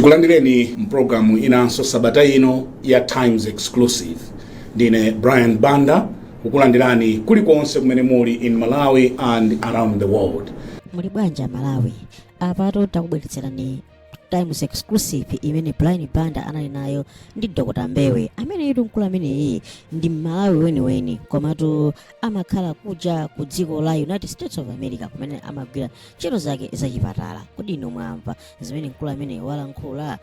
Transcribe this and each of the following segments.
Tikulandireni mprogramu inanso sabata ino ya Times Exclusive. Ndine Brian Banda, kukulandirani kulikonse kumene muli in Malawi and around the world. Muli bwanja Malawi. Apato takubweretserani Times Exclusive imene Brian Banda anali nayo ndi Dr. Mbewe amene yitu mkulu amene ndi Malawi weniweni komatu amakhala kuja ku dziko la United States of America kumene amagwira ntchito zake zachipatala. Kodi ino mwamva zimene mkulu amene walankhula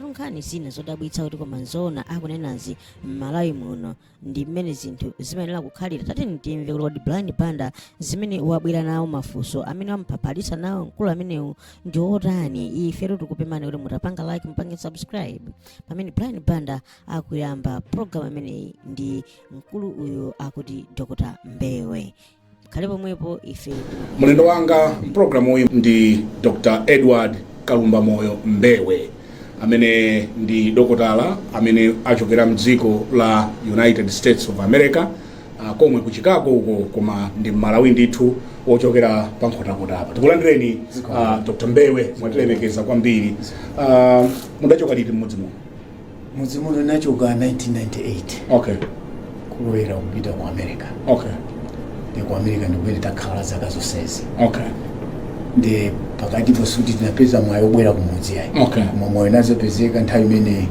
tunkhani zina zodabwitsa kuti koma nzona akunenazi Malawi muno ndi mmene zinthu zimayenera kukhalira. Tateni timve kuti Brian Banda zimene wabwera nawo mafunso amene ampapalitsa nawo mkulu amenewu ndi otani. Ife tikupemphani kuti mutapanga like mupange subscribe pamene Brian Banda akuyamba program amene ndi mkulu uyu akuti Dr. Mbewe. Khale pomwepo ife mulendo wanga mprogramu uyu ndi Dr. Edward Kalumba Moyo Mbewe amene ndi dokotala amene achokera mdziko la United States of America komwe ku Chicago uko koma ndi Malawi ndithu ochokera pankhotakota apa. Tikulandireni Dr. Mbewe, mwatilemekeza kwambiri. Mudachoka liti mmudzi muno? Mudzi muno nachoka 1998. Okay. Kulowera kupita ku America. Okay. Ndi ku America ndikubwera takhala zaka zonsezi. Okay. Ndi pakati posuti tinapeza mwayi obwera ku mudzi yayi. Okay. Koma mwayi nazapezeka nthawi imene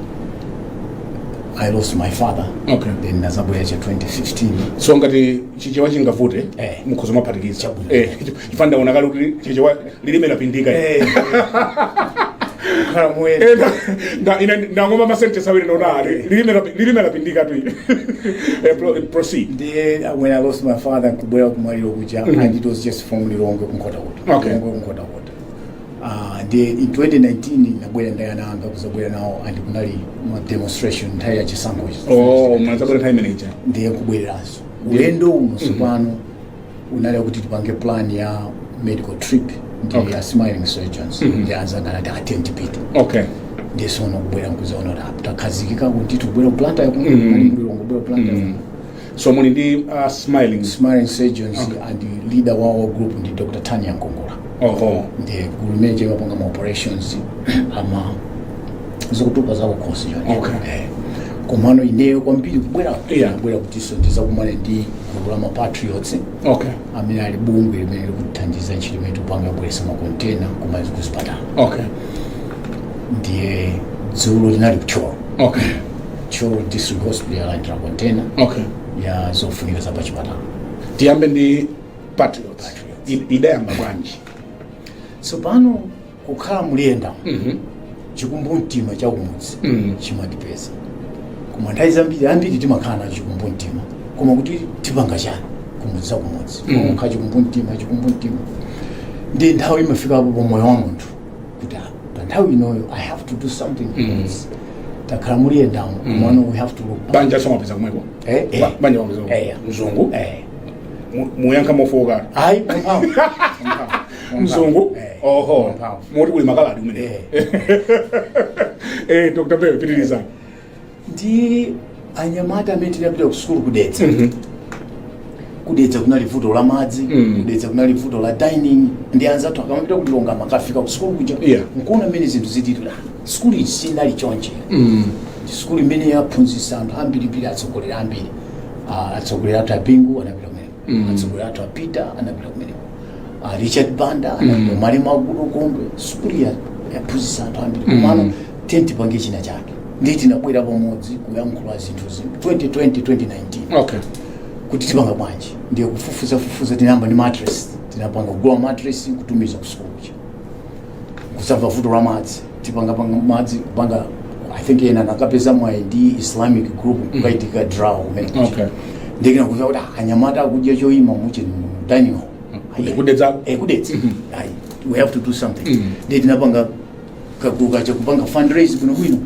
I lost my father. Okay. Then nazabwera cha 2015. So ngati chichewa chingavute mukhozo maphatikiza. Chifanda onakala kuti chichewa lilime lapindika. Khala mwe. Ndangoma masentence awiri nonali lilime lapindika tu. Proceed. When I lost my father kubwera kumwaliro kuja and it was just from Lilongwe kunkotakota. Okay. Kunkotakota. In 2019 nabwera ndayananga kuzabwera nawo and kunali demonstration nthawi ya chisankho. Mwazabwera nthawi imeneyi. Ndiye kubwereranso. Ulendo uno sopano unali kuti tipange plan ya medical trip ndi ya smiling surgeons ndianza ngati attend pit. Okay. Ndiye sono kubwera nkuzaona kuti takazikika kuti tubwera planta ya kubwera planta. So muli ndi smiling surgeons and the leader wa our group ndi Dr. Tanya Nkongola. Ndiye gulumeje mapanga ma operations ama zokutupa zawo konse yoni. Okay. Komano ineyo kwambiri kubwera kuti so ndizakumana ndi gulu patriots. Okay. Amene ali bungwe limene likuthandiza Chilima tupanga kubweresa ma container kumazi kuspatala. Okay. Ndiye dzulo linali kucholo. Okay. Cholo district hospital Lalandila container. Okay. Ya zofunika za pachipatala. Tiyambe ndi patriots. Idayamba bwanji. So pano kukhala muliyenda chikumbumtima cha kumudzi chimatipeza. Koma nthawi zambiri ambiri timakhala na chikumbumtima koma kuti tipanga chani kumudzi kumudzi. Kukhala chikumbumtima ndi nthawi imafika apo moyo wa munthu kuti nthawi inoyo I have to do something kumudzi. Takhala muliyenda komano we have to look. Banja somapeza kumweko. Banja wamzo. Mzungu. Muyanka mofoka. Hayi Mzungu. Oho. Muri kuli makaladi umene. Dr. Mbewe pitiriza. Ndi anyamata amene tinapita ku school kudetsa. Kudetsa kunali vuto la madzi, kudetsa kunali vuto la dining, ndi anzathu akamapita kulonga makafika ku school kuja. Nkuona mmene zinthu zititula. School isinali chonje. School imene yaphunzitsa anthu ambiri atsogoleri ambiri. Atsogoleri athu apingu anapita kumene. Atsogoleri athu apita anapita kumene. Richard Banda anapita mali magudu kondwe. School yaphunzitsa anthu ambiri. Komano tenti pange china chake. Nditi nabwera pamodzi kuyankhula zinthu zinthu 2019. Okay. Kuti tipanga bwanji ndiye kufufuza tinamba ni mattress tinapanga kugula mattress kutumiza ku school kusava vuto la madzi tipanga madzi kupanga I think ena nakapeza mwayi ndi Islamic group kukaitika draw umene. Okay. Ndikina kuva kuti anyamata akudya choyima muche dining hall. Kudetsa. Kudetsa. We have to do something. Nditi tinapanga kakuka cha kupanga fundraise kuno bwino.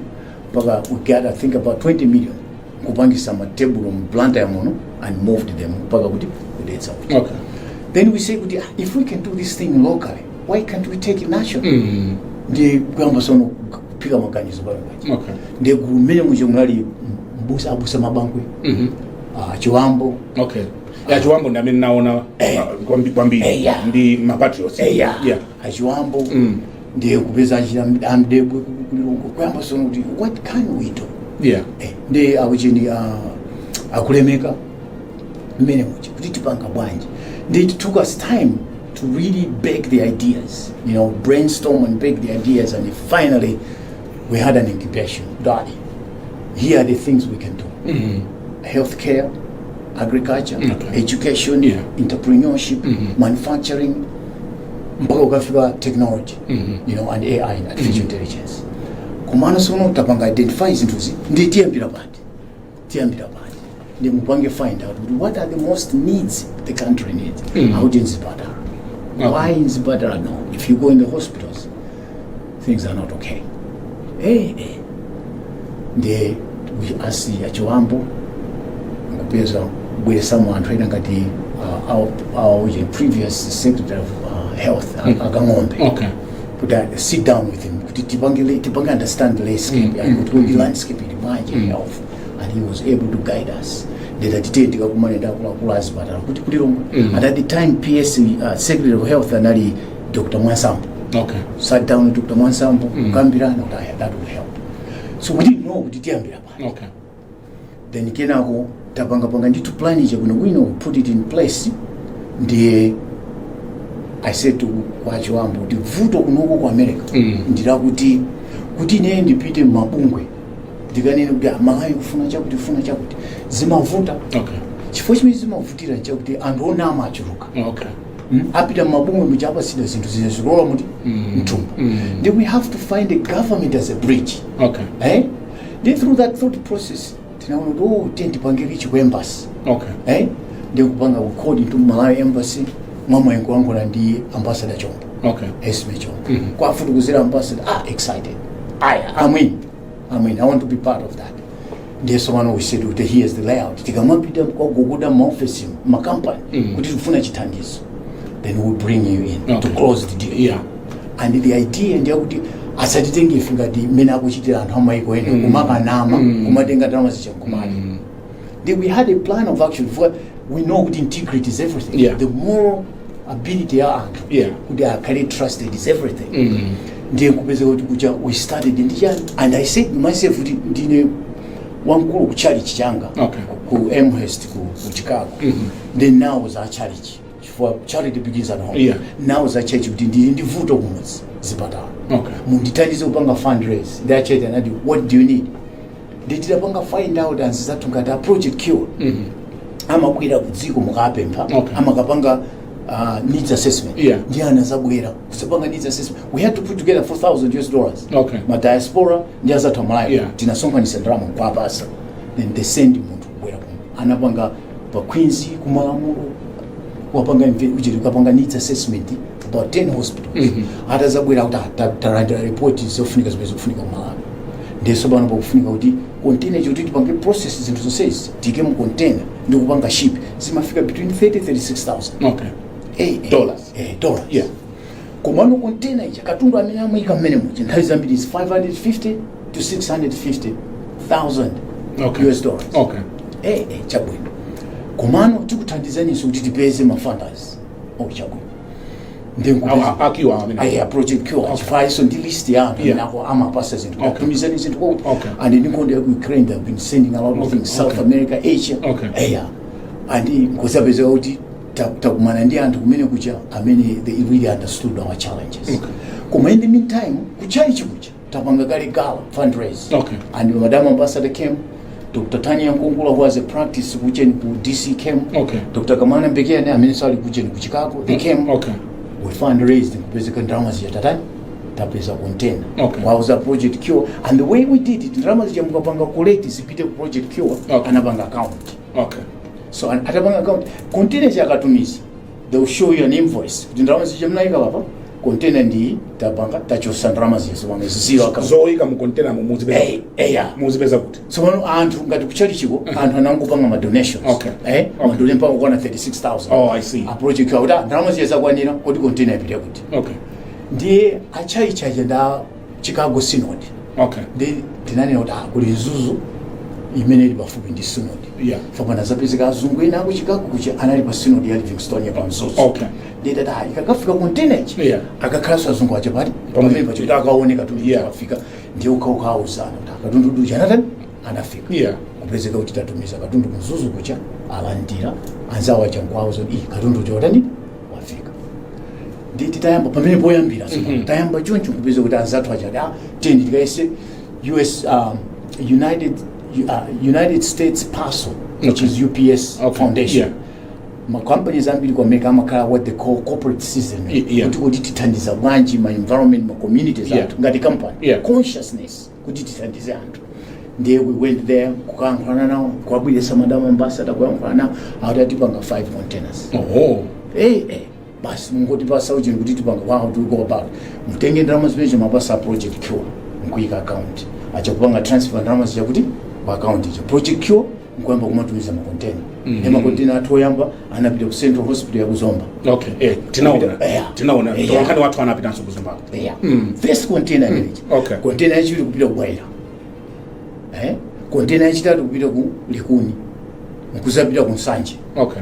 Paka we got I think about 20 million kupangisa ma table on planta ya muno and moved them paka kuti kudetsa. Okay. Then we say if we can do this thing locally, why can't we take it nationally? Ndi kwamba sono kupika maganizo bwana. Okay. Ndi kumene muje munali abusa mabankwe. Chiwambo. Okay. Ya Chiwambo ndi amene naona kwambiri ndi ma patriots. Chiwambo. ndiye kupeza achira amdebwe kulilongo kuyamba sono kuti what can we do ndiye akuchini akulemeka mmene muchi kuti tipanga bwanji. It took us time to really bake the ideas, brainstorm and bake the ideas, and finally we had an incubation. Daddy, here are the things we can do. Healthcare, agriculture, education, entrepreneurship, manufacturing, technology, and AI, and artificial intelligence. Kumana sono tapanga identify zintuzi ndi tiambira bati. Then we find out what are the most needs the country needs. How in Zipatara? Why in Zipatara? No. If you go in the hospitals, things are not okay. We ask the Achuambo, with someone training at our previous secretary of health, Agangombe. But sit down with him. To understand the landscape and the landscape in health. And he was able to guide us. And at the time, PS Secretary of Health and Dr. Mwansambo. Sat down with Dr. Mwansambo, Gambira, that would help. So we didn't know what the about. Then he came out, Tapanga to plan it, we put it in place. I said to Wachuambo, the vote of Nogo America, ndira kuti ne ndipite mabungwe. Ndikanene kuti amayi kufuna chakuti zimavuta chifukwa chimene zimavutira chakuti anthu onama achuluka apita mabungwe muchapa sida zinthu zilola muti mtumba. Then we have to find the government as a bridge. Then through that thought process tinaona kuti tendipangire chiku embassy. Ndikupanga according to Malawi embassy mama yankulankhula ndi ambassador Chombo. Esme Chombo. Kwa futhi kuzira ambassador excited. I want to be part of that. There's someone who said, here's the layout. Tikamapita kugogoda maoffice, company, kuti tufuna chitangizo. Then we'll bring you in to close the deal. And the idea ndiye kuti asatitenge ifunga di mena akuchitira anthu amaiko ene kumakanama kumatenga ndalama zichakumali. Then we had a plan of action for we know that integrity is everything. The moral ability are they are carry trusted is everything. We started in the and I said to myself, ndine wankulu kuchali chichanga ku Amherst ku Chicago. Then now was our charity. For charity begins at home. Now was our church ndi vuto kumudzi Zipatara. Mundithandize kupanga fundraise. That church and what do you need? Nditapanga find out and zatungata project cure. Amakwira kudziko mukapempha. Amakapanga needs assessment. Ndiana zabwera kusapanga needs assessment. We had to put together $4,000. Ma diaspora ndiaza Malawi. Tinasonkanisa ndalama kwa basa. Then they send muntu kubwera kuno. Anapanga pa Queens kumalamulo. Wapanga ukapanga needs assessment about 10 hospitals. Hata zabwera kuti taranda report zofunika zimezofunika Malawi. Ndeso bana bakufunika kuti container choti tipange processes into says tike mu container ndikupanga ship zimafika between 30,000-36,000 dollars. Komano container ichi katundu amene amuyika mmene muchi nthawi zambiri is 550 to 650,000 US dollars. Chabwino. Komano tikuthandizaniso kuti tipeze mafunders chabwino. Akiwa project cure so the list nako amapasa zinto kutumizani zinto and ndikonde ku Ukraine have been sending a lot of things South America, Asia and kusabeza kuti takumana ndi anthu kumene kucha amene they really understood our challenges. Kuma in the meantime kuchali chikucha tapanga kale gala fundraise and Madam Ambassador came, Dr. Tanya Nkungula who has a practice kuchen ku DC came, Dr. Kamana Mbekene amene sali kuchen ku Chicago they came. We fundraised basically dramas yatatani tapeza container. Was a project cure and the way we did it dramas jamukapanga collect isipite project cure anabanga account. So atabanga account container yakatumiza they will show you an invoice dramas jamnaika baba container ndi tabanga tachosa dramas yesomanga zero account zoika mu container mu muzibeza kuti so anthu ngati kuchali chiko anthu anangopanga ma donations madole mpaka kwana 36,000. I see. A project cure dramas yesakwanira kuti container ipite kuti ndiye achaichaje nda Chicago Synod. Ndi tinani kuti kuli zuzu imene ili pafupi ndi Synod. Fapana zapezeka azungu ena ku Chicago kuchi anali pa Synod ya Livingstone ya Pamzuzu. ndeta ta ikakafika container ichi Yeah. akakhala azungu acha pati pamene pacho akaone katundu akafika ndiye ukaukauzana kuti katundu chanatani anafika Yeah. kupezeka kuti tatumiza katundu mzuzu kucha Lalandila anzawa chankwawo zoti katundu chotani wafika nditi tayamba pamene poyambira tayamba choncho kupeza kuti anzathu acha tendi tikaise US United States Parcel, which is UPS Foundation. Yeah. My companies ambili kwa make amakala what they call corporate citizen. Yeah. Kuti titandiza bwanji my environment, my communities Yeah. atu ngati company. Yeah. Consciousness kuti titandize anthu. There we went there kukankhana nawo kwabwiresa madam ambassador kuyankhana nawo atatipanga 5 containers. Basi mungoti pasa ujeni kuti tipanga wow do we go about. Mutenge ndalama zimene mapasa project cure mkuika account. Acha kupanga transfer ndalama zija kuti pa account icho project cure mkwamba kumatumiza makontena makontena atoyamba anapita ku Central Hospital ya Zomwe. Okay, tinaona wakati watu wanapita nso Zomwe. First container village. Okay. Container yachiri kupita ku Bwaira. Container yachitatu kupita ku Likuni. Mkuzapita ku Nsanje. Okay.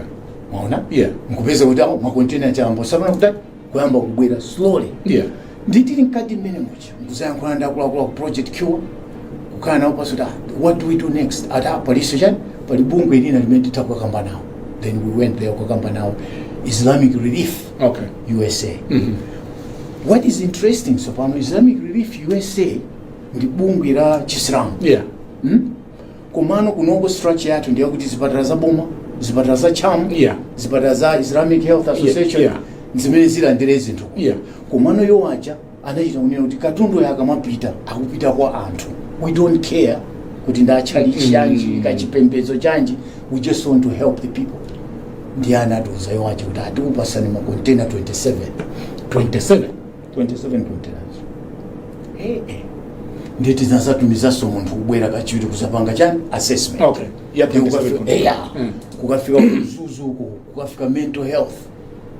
Maona? Yeah. Mkupeza kuti makontena yachambo sabana kuti kuyamba kubwera slowly. Yeah. Nditiri nkati mmene muchi mkuzayankhula ndakula ku project cure kukana nawo paso what do we do next ata police chan pali bungwe lina limene titakukamba nawo then we went there kukamba nawo Islamic Relief USA. What is interesting so pano Islamic Relief USA ndi bungwe la Chisilamu. Komano kunongo structure yathu ndiyo kuti zipatala za Boma, zipatala za Cham, zipatala za Islamic Health Association zimene zilandire zinthu. Komano yo acha anachita kunena kuti katundu yakamapita akupita kwa anthu. We don't care kuti ndachali chanji kachipembedzo chanji, we just want to help the people. Ndi anatuza yo acha kuti atikupasani ma container 27 containers. Nditi zinasatumiza so munthu kubwera kachiwiri kuzapanga chani assessment. Kukafika kuzuzu kukafika mental health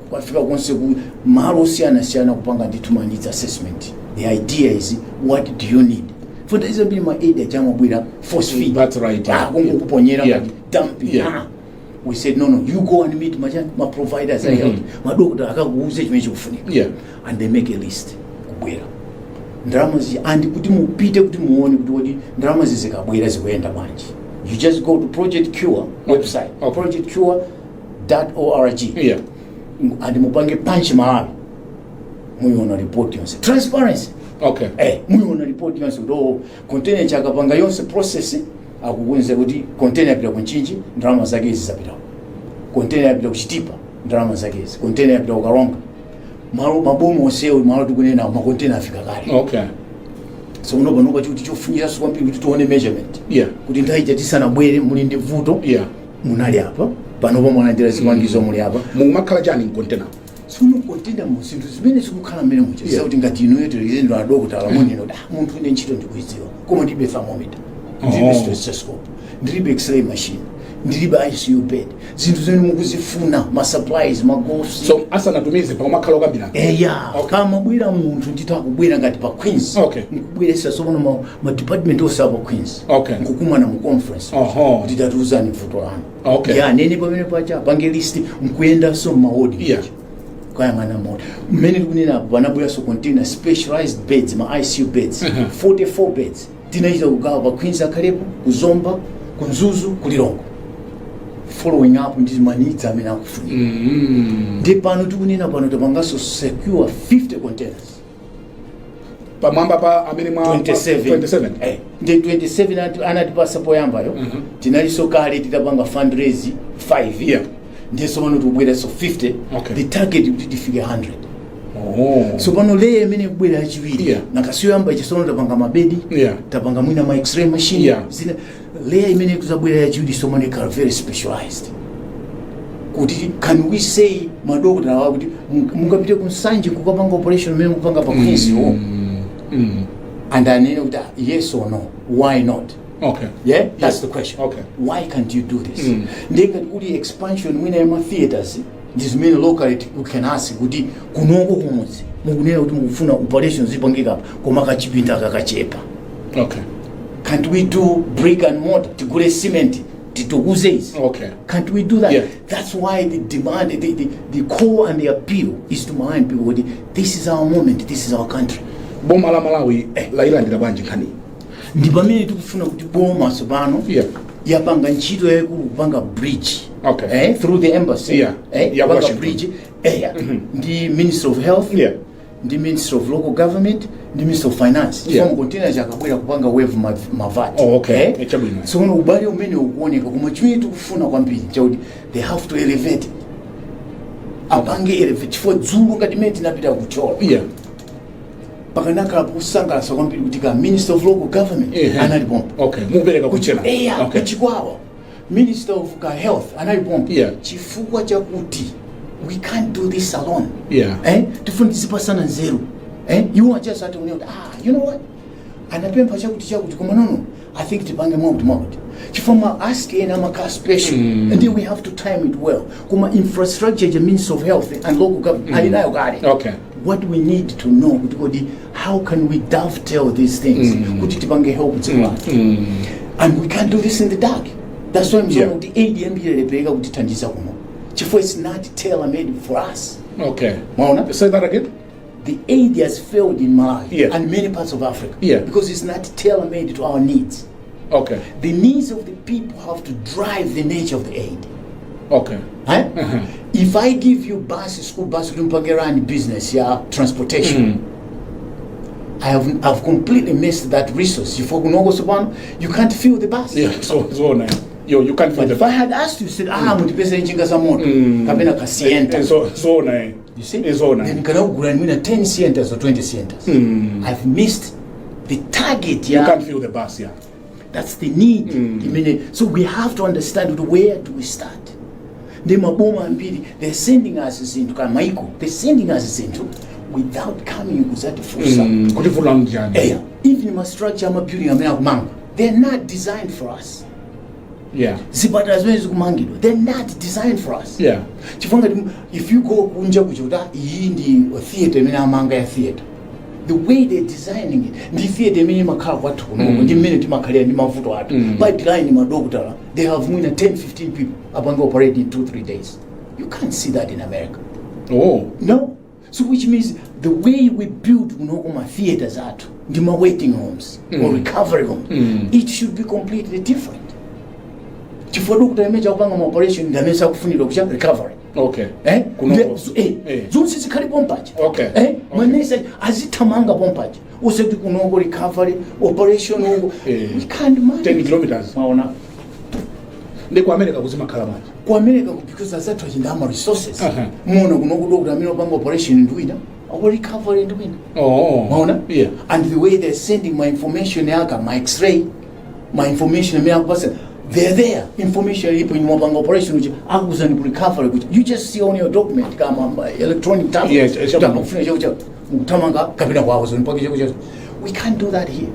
kukafika konse ku mahalo siyana kupanga nditumanidza assessment. The idea is what do you need? For there is a bit my aid jama bwira force feed. That's right. Kuponyera dumping. We said no, you go and meet my providers I help. Madokota akakuuze chimene chikufunika. And they make a list kubwera. Ndalama zi and kuti mupite kuti muone kuti ndalama zikabwera zikuenda bwanji. You just go to Project Cure website, projectcure.org. And mupange punch Malawi. Muyiona report yonse. Transparency. Muyiona report yonse ndo container chakapanga yonse process akukunze kuti container yapita kunchinji ndalama zake zizapita. Container yapita kuchitipa ndalama zake zizi. Container yapita kukaronga. Mabomu osewo malo tikunena ma container afika kale. So unoba kuti chofunyira so kwambiri kuti tuone measurement. Kuti ndaija tisanabwere muli ndi vuto. Munali apa. Panopo mwalandira zipangizo muli apa. Mumakhala chani container. Suno container mu zinthu zimene zikukhala mmene mucha. Sasa kuti ngati ino yetu izendo adokota alamoneno munthu ine ntchito ndikuidziwa. Koma ndibe thermometer. Ndibe stethoscope. Ndibe x-ray machine. Ndilibe ICU bed. Zinthu zimene mukuzifuna ma supplies ma gloves. So asanatumize pa umakhala okambira. Kama bwira munthu nditakubwera ngati pa Queens. Nkubweresa sono ma department osaba Queens. Nkukumana mu conference. Nditatuuzani vuto lanu. Nene pamene pacha pange list mkuyenda so mawodi. Kuyangana mawodi. Mmene tikunena panabwera so container specialized beds ma ICU beds. 44 beds. Tinachita kugawa pa Queens akhalepo kuzomba kunzuzu kulilongo. Following up ndi manidza amene akufunika. Ndi pano tikunena pano tapangaso secure 50 containers. Pamwamba pa amene mwa 27. Ndi 27 anatipasa poyambayo. Tinaliso kale titapanga fundraise 5. Ndiso pano tikubwera so 50. The target kuti tifike 100. So pano leye amene kubwera achiwiri. Nakasiyo yamba chisono tapanga mabedi. Tapanga mwina ma x-ray machine. Layer imene kuzabwera yachiwiri somoneka very specialized. Kuti can we say madokota awa kuti mungapite kunsanje kukapanga operation mmene mukupanga pa Queens and anene kuti yes or no, why not? That's the question. Why can't you do this? Ndengati kuti expansion mwina ya theaters ndizimene locally you can ask kuti kunongo kumudzi mukunena kuti mukufuna operations zipangika koma kachipinda kakachepa. Can't we do brick and mortar? Tigule cement titukuze. Okay. Can't we do that? Yeah. That's why the demand, the core and the appeal is to remind people that this is our moment, this is our country. Boma la Malawi lailandira bwanji nkhani. Ndi pamene tikufuna kuti boma tsopano yapanga ntchito yayikulu kupanga bridge. Okay. Through the embassy. Yapanga bridge. The Minister of Health. The Minister of Local Government, the Minister of Finance. From container Chakwera kupanga wave mavati. Okay. So when ubali umene ukuoneka kuma chimene tikufuna kwambiri chakuti they have to elevate. Apange elevate for dzulo ngati mene tinapita kuchola. Pakanaka kusangalasa kwambiri kuti ka Minister of Local Government analipompa. Okay. Mubereka kuchena. Okay. Kuchikwawa. Minister of Health analipompa. Chifukwa chakuti we can't do this alone. Different disipasana zero. You are just at you know what? Anapempa chakuti kuma no. I think tipange more. Chifoma ask in amaka special and then we have to time it well. Kuma infrastructure, the Minister of Health and Local Government. Okay. What we need to know, how can we dovetail these things? Help and we can't do this in the dark. That's why I'm saying the ADM it's not tailor-made for us. Okay. Maona? Say that again. The aid has failed in Malawi and many parts of Africa because it's not tailor-made to our needs. Okay. The needs of the people have to drive the nature of the aid. Okay. If I give you school bus, and business, transportation, I've completely missed that resource. You can't fill the bus. So nice. You can't fill the bus. If I had asked you, said, so nice. You see? Then can 10 centers or 20 centers. I've missed the target. You can't fill the bus. That's the need. So we have to understand where do we start. They're sending us into Kamaiko. They're sending us into without coming with that force. Even my structure, I'm a building, they're not designed for us. They're not designed for us. If you go in the theater, the way they're designing it, the theater by designing my doctor, they have 10-15 people operating in 2-3 days. You can't see that in America. No. So which means the way we build theaters at the waiting homes or recovery homes, it should be completely different. Operation recovery. Okay. Okay. Manese azitamanga pompaje. Usedi kunongo recovery operation we can't manage 10 kilometers. Maona. Ndiko America kuzima kalamaji. Ku America because azatwa chindama resources. Muno kunongo dokta amino banga operation in Wina. Our recovery in Wina. Maona? Yeah. And the way they're sending my information my X-ray, my information they're there. Information in operation which I recovery which you just see on your document electronic tablet. Yes, we can't do that here.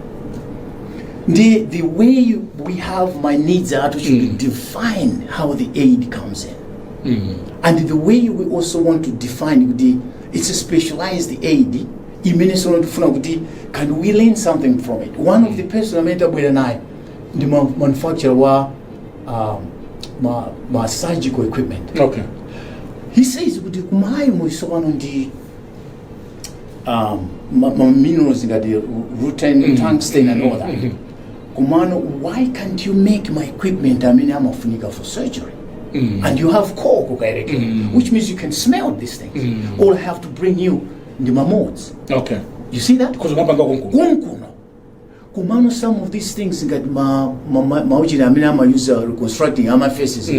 The way we have my needs are to define how the aid comes in. And the way we also want to define it's a specialized aid. Can we learn something from it? One of the persons I met up with and I, the manufacturer my surgical equipment. Okay. He says with the minerals that the rutin, tungsten and all that. Kumano, why can't you make my equipment for surgery? And you have coke, which means you can smell these things. All I have to bring you the mammoths. Okay. You see that? Kumano, some of these things that reconstructing my faces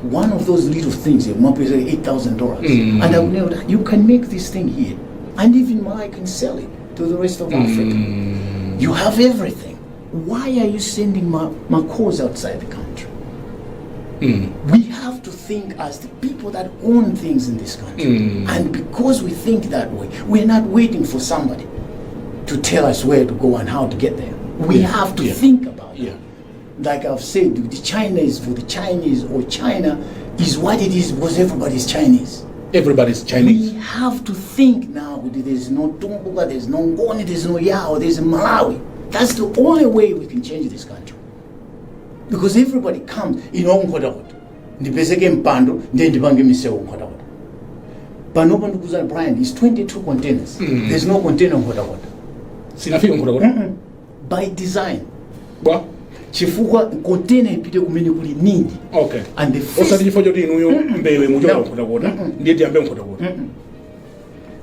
one of those little things $8,000 and I will know that you can make this thing here and even I can sell it to the rest of Africa. You have everything. Why are you sending my cause outside the country? We have to think as the people that own things in this country, and because we think that way, we're not waiting for somebody to tell us where to go and how to get there. We have to think about it. Like I've said, the China is for the Chinese, or China is what it is because everybody's Chinese. Everybody's Chinese. We have to think now. There's no Tumbuka, there's no Ngoni, there's no Yao, there's Malawi. That's the only way we can change this country. Because everybody comes in Nkhotakota. Ndipezeke mpando, ndiye ndipange misewu Nkhotakota. Panopa ndikuzana Brian, is 22 containers. There's no container Nkhotakota. Sinafika Nkhotakota? By design. Bwa? Chifukwa container ipite kumene kuli need. Okay. And the first... Osati chifo choti inuyo Mbewe muchoka Nkhotakota, ndiye tiyambe Nkhotakota.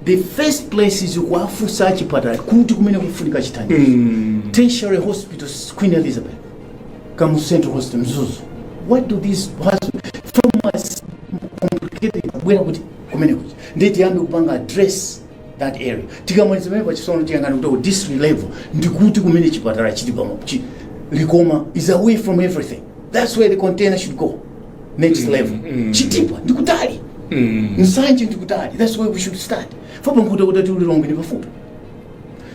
The first place is kuafusa chipatala kuti kumene kufunika chithandizo. Tertiary hospitals, Queen Elizabeth, Kamu Central Hospital, Mzuzu. What do these hospitals from us complicated where kuti kumene kuchi? Ndiye tiyambe kupanga address that area. Tikamaliza mene pachisono tiyangana kuti district level ndikuti kumene chipatala chiti pamo Likoma is away from everything. That's where the container should go. Next level. Chitipa ndikutali. Nsanje ndikutali. That's where we should start. Fapa Nkhotakota tuli wrong in pafupi.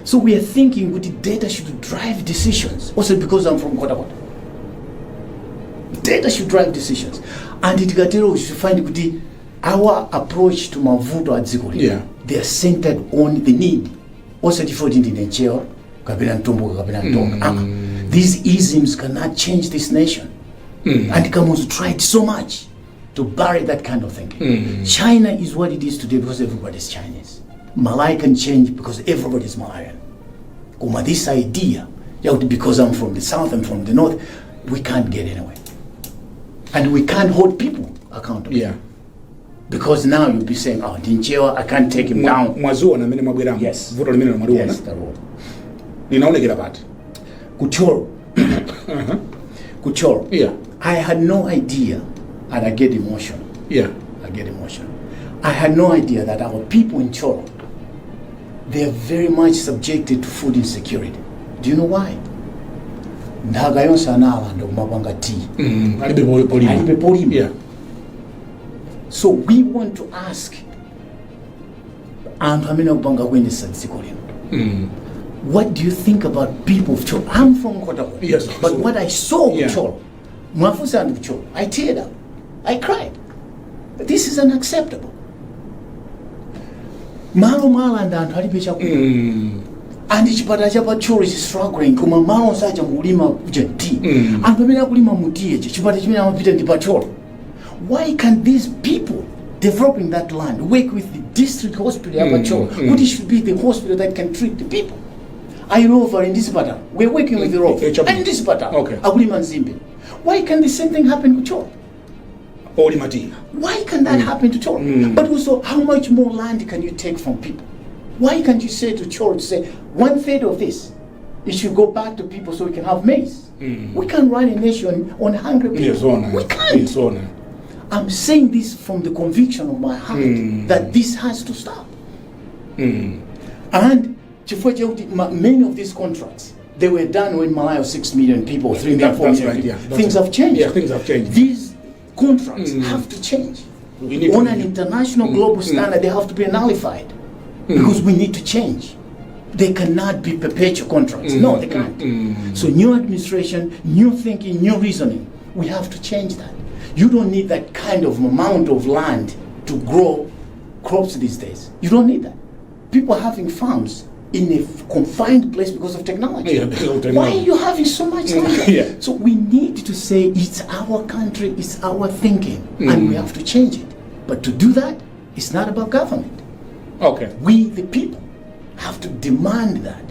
So we are thinking kuti data should drive decisions. Also because I'm from Nkhotakota. Data should drive decisions. And itikatero we should find kuti our approach to mavuto a Mdziko they are centered on the need. Also tifoti ndine nchewa kapena ntomboka kapena ntonga. These isms cannot change this nation. And Kamu's tried so much to bury that kind of thinking. China is what it is today because everybody is Chinese. Malay can change because everybody is Malayan. Kuma this idea, because I'm from the south and from the north, we can't get anywhere. And we can't hold people accountable. Yeah. Because now you'll be saying, oh, Dinchewa, I can't take him down. Mwazuona mene mwabwera. Yes. Vuto limene mwaliona. Yes, that one. Ninaonekera pati. Kuchoro. Kuchoro. Yeah. I had no idea, and I get emotional. Yeah. I get emotional. I had no idea that our people in Choro, they are very much subjected to food insecurity. Do you know why? Ndaga yonse analanda kumapanga tea. Alibe polima. Yeah. So we want to ask anthu amene akupanga kuyendesa dziko lino. What do you think about people of Cholo? I'm from Nkhotakota. Yes. But what I saw in Cholo, mwafusa and Cholo, I teared up. I cried. This is unacceptable. Malo and alibe chakula. And chipatala chapa Cholo is struggling kuma malo sacha mulima kuja tea. Anthu amene akulima mutie chipatala chimene amapita ndi pa Cholo. Why can't these people developing that land work with the district hospital apa Cholo? Kuti should be the hospital that can treat the people. I rover in this battle. We're working with the rover. And in this battle. Okay. Akulima Nzimbe. Why can the same thing happen to Cholo? Why can that happen to Cholo? But also, how much more land can you take from people? Why can't you say to Cholo to say 1/3 of this, it should go back to people so we can have maize? We can't run a nation on hungry people. We can't. I'm saying this from the conviction of my heart that this has to stop. And many of these contracts, they were done when Malawi was 6 million people, 3 million, 4 million people. Things have changed. Yeah, things have changed. These contracts have to change. On an international global standard, they have to be nullified. Because we need to change. They cannot be perpetual contracts. No, they can't. So new administration, new thinking, new reasoning. We have to change that. You don't need that kind of amount of land to grow crops these days. You don't need that. People are having farms in a confined place because of technology. Yeah, because of technology. Why are you having so much land? So we need to say it's our country, it's our thinking, and we have to change it. But to do that, it's not about government. Okay. We, the people, have to demand that.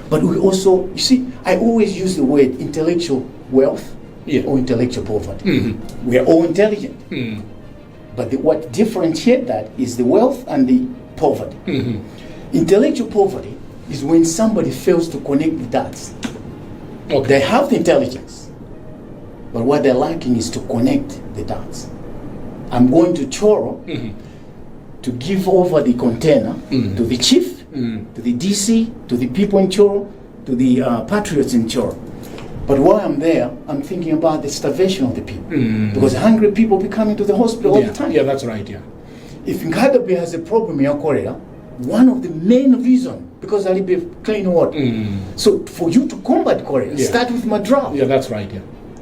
But we also, you see, I always use the word intellectual wealth or intellectual poverty. We are all intelligent. But what differentiates that is the wealth and the poverty. Intellectual poverty is when somebody fails to connect the dots. Okay. They have the intelligence, but what they're lacking is to connect the dots. I'm going to Choro to give over the container to the chief, to the DC, to the people in Choro, to the patriots in Choro. But while I'm there, I'm thinking about the starvation of the people. Because hungry people be coming to the hospital all the time. Yeah, that's right, If Nkadabe has a problem in Chakwera, one of the main reasons, because I live clean water. So for you to combat cholera, start with madral. Yeah, that's right,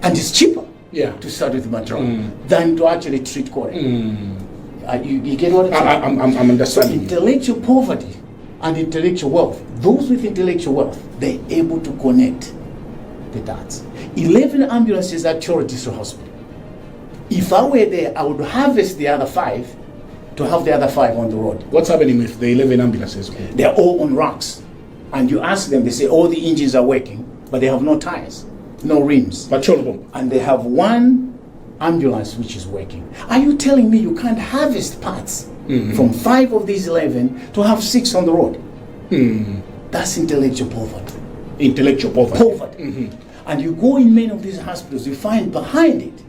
And it's cheaper to start with madral than to actually treat cholera. You get what I'm saying? I'm understanding. So intellectual poverty and intellectual wealth, those with intellectual wealth, they're able to connect the dots. 11 ambulances at Choro District Hospital. If I were there, I would harvest the other 5 to have the other 5 on the road. What's happening with the 11 ambulances? They're all on racks. And you ask them, they say all the engines are working, but they have no tires, no rims. And they have 1 ambulance which is working. Are you telling me you can't harvest parts from 5 of these 11 to have 6 on the road? That's intellectual poverty. Intellectual poverty. And you go in many of these hospitals, you find behind it,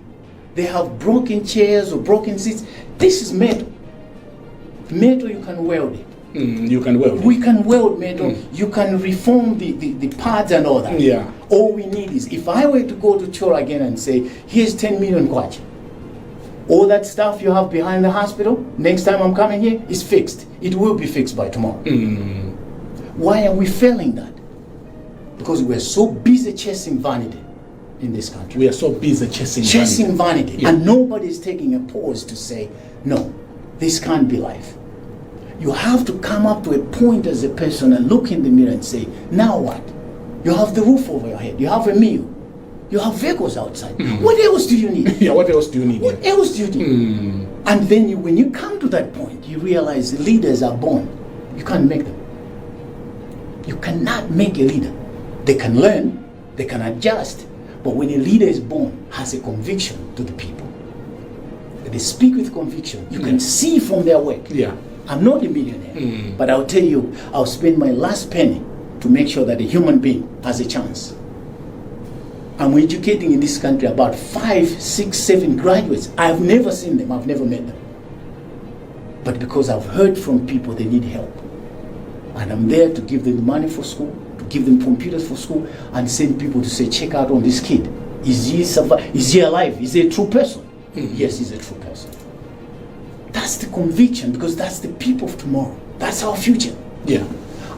they have broken chairs or broken seats. This is metal. Metal, you can weld it. You can weld it. We can weld metal. You can reform the pads and all that. Yeah. All we need is, if I were to go to Chora again and say, here's 10 million kwacha, all that stuff you have behind the hospital, next time I'm coming here, is fixed. It will be fixed by tomorrow. Why are we failing that? Because we're so busy chasing vanity in this country. We are so busy chasing vanity. Yeah. And nobody's taking a pause to say, no, this can't be life. You have to come up to a point as a person and look in the mirror and say, now what? You have the roof over your head. You have a meal. You have vehicles outside. What else do you need? Yeah, what else do you need? What else do you need? And then when you come to that point, you realize the leaders are born. You can't make them. You cannot make a leader. They can learn, they can adjust, but when a leader is born, has a conviction to the people. They speak with conviction. You can see from their work. Yeah. I'm not a millionaire, but I'll tell you, I'll spend my last penny to make sure that a human being has a chance. I'm educating in this country about 5, 6, 7 graduates. I've never seen them, I've never met them. But because I've heard from people they need help. And I'm there to give them money for school, to give them computers for school, and send people to say, check out on this kid. Is he alive? Is he a true person? Yes, he's a true person. That's the conviction, because that's the people of tomorrow. That's our future. Yeah.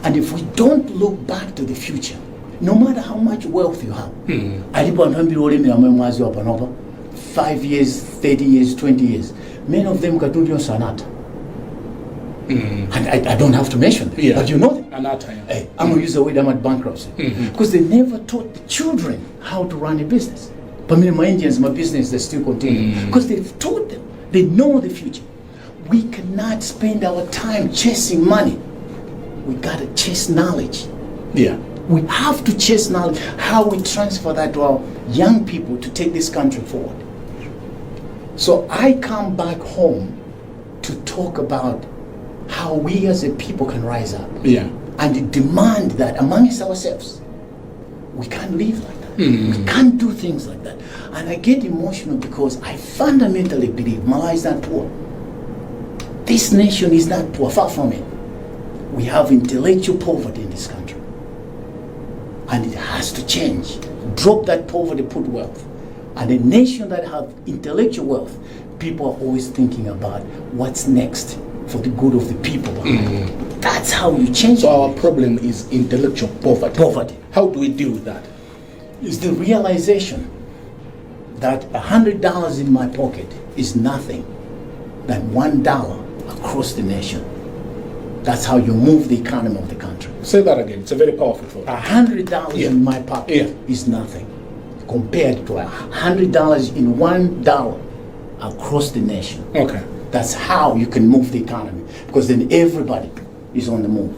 And if we don't look back to the future, no matter how much wealth you have, 5 years, 30 years, 20 years, many of them got your sanata. And I don't have to mention them, but you know them. Hey, I'm going to use the word I'm at bankruptcy. Because they never taught the children how to run a business. But me and my Indians, my business, they still continue. Because they've taught them. They know the future. We cannot spend our time chasing money. We got to chase knowledge. Yeah. We have to chase knowledge. How we transfer that to our young people to take this country forward. So I come back home to talk about how we as a people can rise up. Yeah. And demand that amongst ourselves. We can't live like that. We can't do things like that. And I get emotional because I fundamentally believe Malawi is not poor. This nation is not poor, far from it. We have intellectual poverty in this country. And it has to change. Drop that poverty, put wealth. And a nation that have intellectual wealth, people are always thinking about what's next for the good of the people. That's how you change. So our problem is intellectual poverty. How do we deal with that? It's the realization that $100 in my pocket is nothing than $1 across the nation. That's how you move the economy of the country. Say that again. It's a very powerful thought. $100 in my pocket is nothing compared to $100 in $1 across the nation. Okay. That's how you can move the economy, because then everybody is on the move.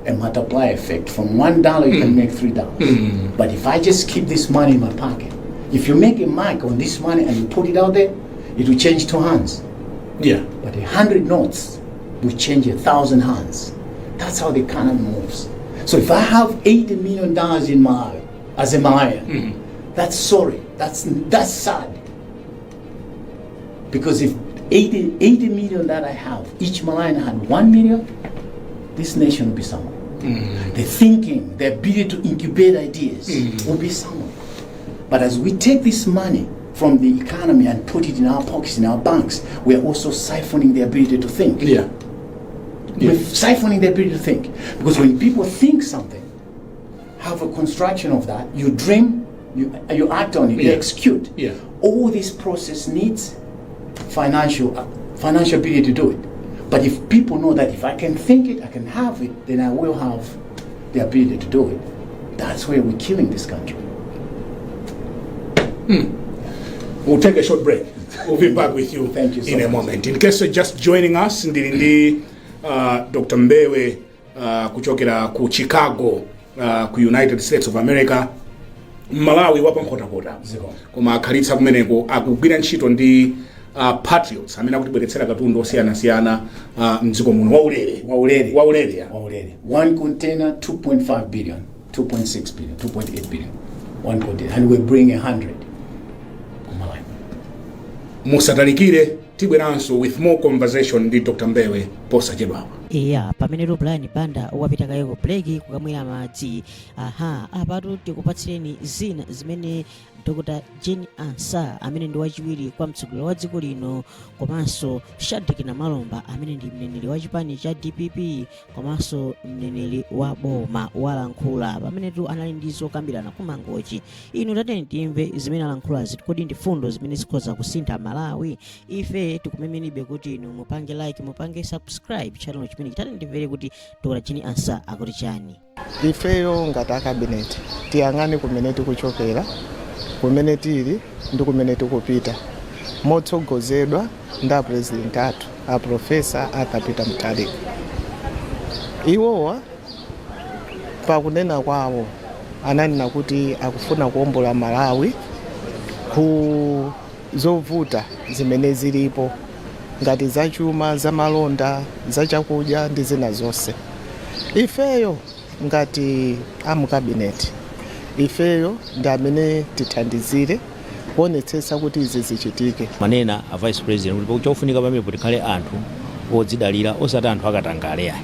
A multiplier effect. From $1 you can make $3. But if I just keep this money in my pocket, if you make a mark on this money and you put it out there, it will change 2 hands. Yeah. But 100 notes will change 1,000 hands. That's how the economy moves. So if I have $80 million in Malawi, as a Malawian, that's sorry. That's sad. Because if 80 million that I have, each Malawian had 1 million, this nation will be somewhere. The thinking, the ability to incubate ideas will be somewhere. But as we take this money from the economy and put it in our pockets, in our banks, we are also siphoning the ability to think. Yeah. We're siphoning the ability to think. Because when people think something, have a construction of that, you dream, you act on it, you execute. Yeah. All this process needs financial ability to do it. But if people know that if I can think it, I can have it, then I will have the ability to do it. That's where we're killing this country. We'll take a short break. We'll be back with you, Thank you so in a much. moment. In case you're just joining us, ndi Dr. Mbewe kuchokera ku Chicago, ku United States of America. Malawi wapa mkhotakota. Koma akhalitsa kumeneko akugwira ntchito ndi patriots amene akutibweretsera katundu osiyana-siyana mdziko muno waulere. One container 2.5 billion, 2.6 billion, 2.8 billion. One container, and we bring 100. Musatalikire tibweranso with more conversation ndi Dr. Mbewe posachedwapa. Iya, pamene Banda wapita kayo ku break kukamwera madzi. Apatu tikupatsireni zina zimene Dr. Jenny Ansa amene ndi wachiwiri kwa mtsogoleri wa dziko lino, komanso Shadrack na Malomba amene ndi mneneri wa chipani cha DPP, komanso mneneri wa Boma walankhula pamene tu anali ndi zokambirana kumangochi. Inu tateni timve zimene alankhulazi, kodi ndi fundo zimene zikhoza kusintha Malawi. Ife tikumemenibe kuti inu mupange like, mupange subscribe channel chimene tateni timvere kuti Dr. Jenny Ansa akuti chani. Ifeyo ngati akabineti tiyang'ane kumene tikuchokera, kumene tili ndi kumene tikupita, motsogozedwa ndi apresident athu a Professor Peter Mutharika. Iwowa pakunena kwawo ananena kuti akufuna kuombola Malawi ku zovuta zimene zilipo ngati zachuma, zamalonda, zachakudya ndi zina zonse. Ifeyo ngati amukabineti, ifeyo ndi amene tithandizire kuonetsetsa kuti izi zichitike. Manena a vice president kuti chofunika pamene kuti khale anthu odzidalira osati anthu akatangale.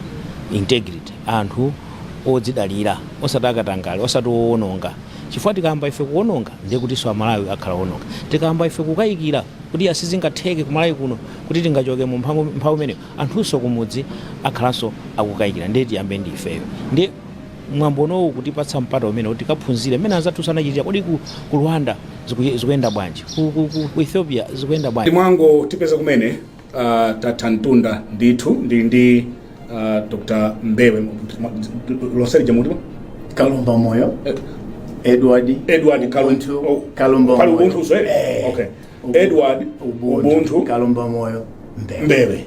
Integrity, anthu odzidalira osati akatangale, osati owononga. Chifukwa tikamba ife kuwononga ndiye kuti so Malawi akhala owononga. Tikamba ife kukayikira kuti asizingatheke ku Malawi kuno kuti tingachoke mu mphawi imene anthunso kumudzi akhalanso akukayikira, ndiye tiyambe ndi ifeyo. Ndiye mwambonowu kutipatsa mpata umene kuti kaphunzire mmene anzathu sanachitira kodi ku Rwanda zikuyenda bwanji, ku Ethiopia zikuyenda bwanji. Mwango tipeza kumene tatantunda ndithu ndi Dr. Mbewe loseri jamuti Kalumba Moyo, Edward Kalumba Moyo. Okay. Edward Ubuntu Kalumba Moyo Mbewe.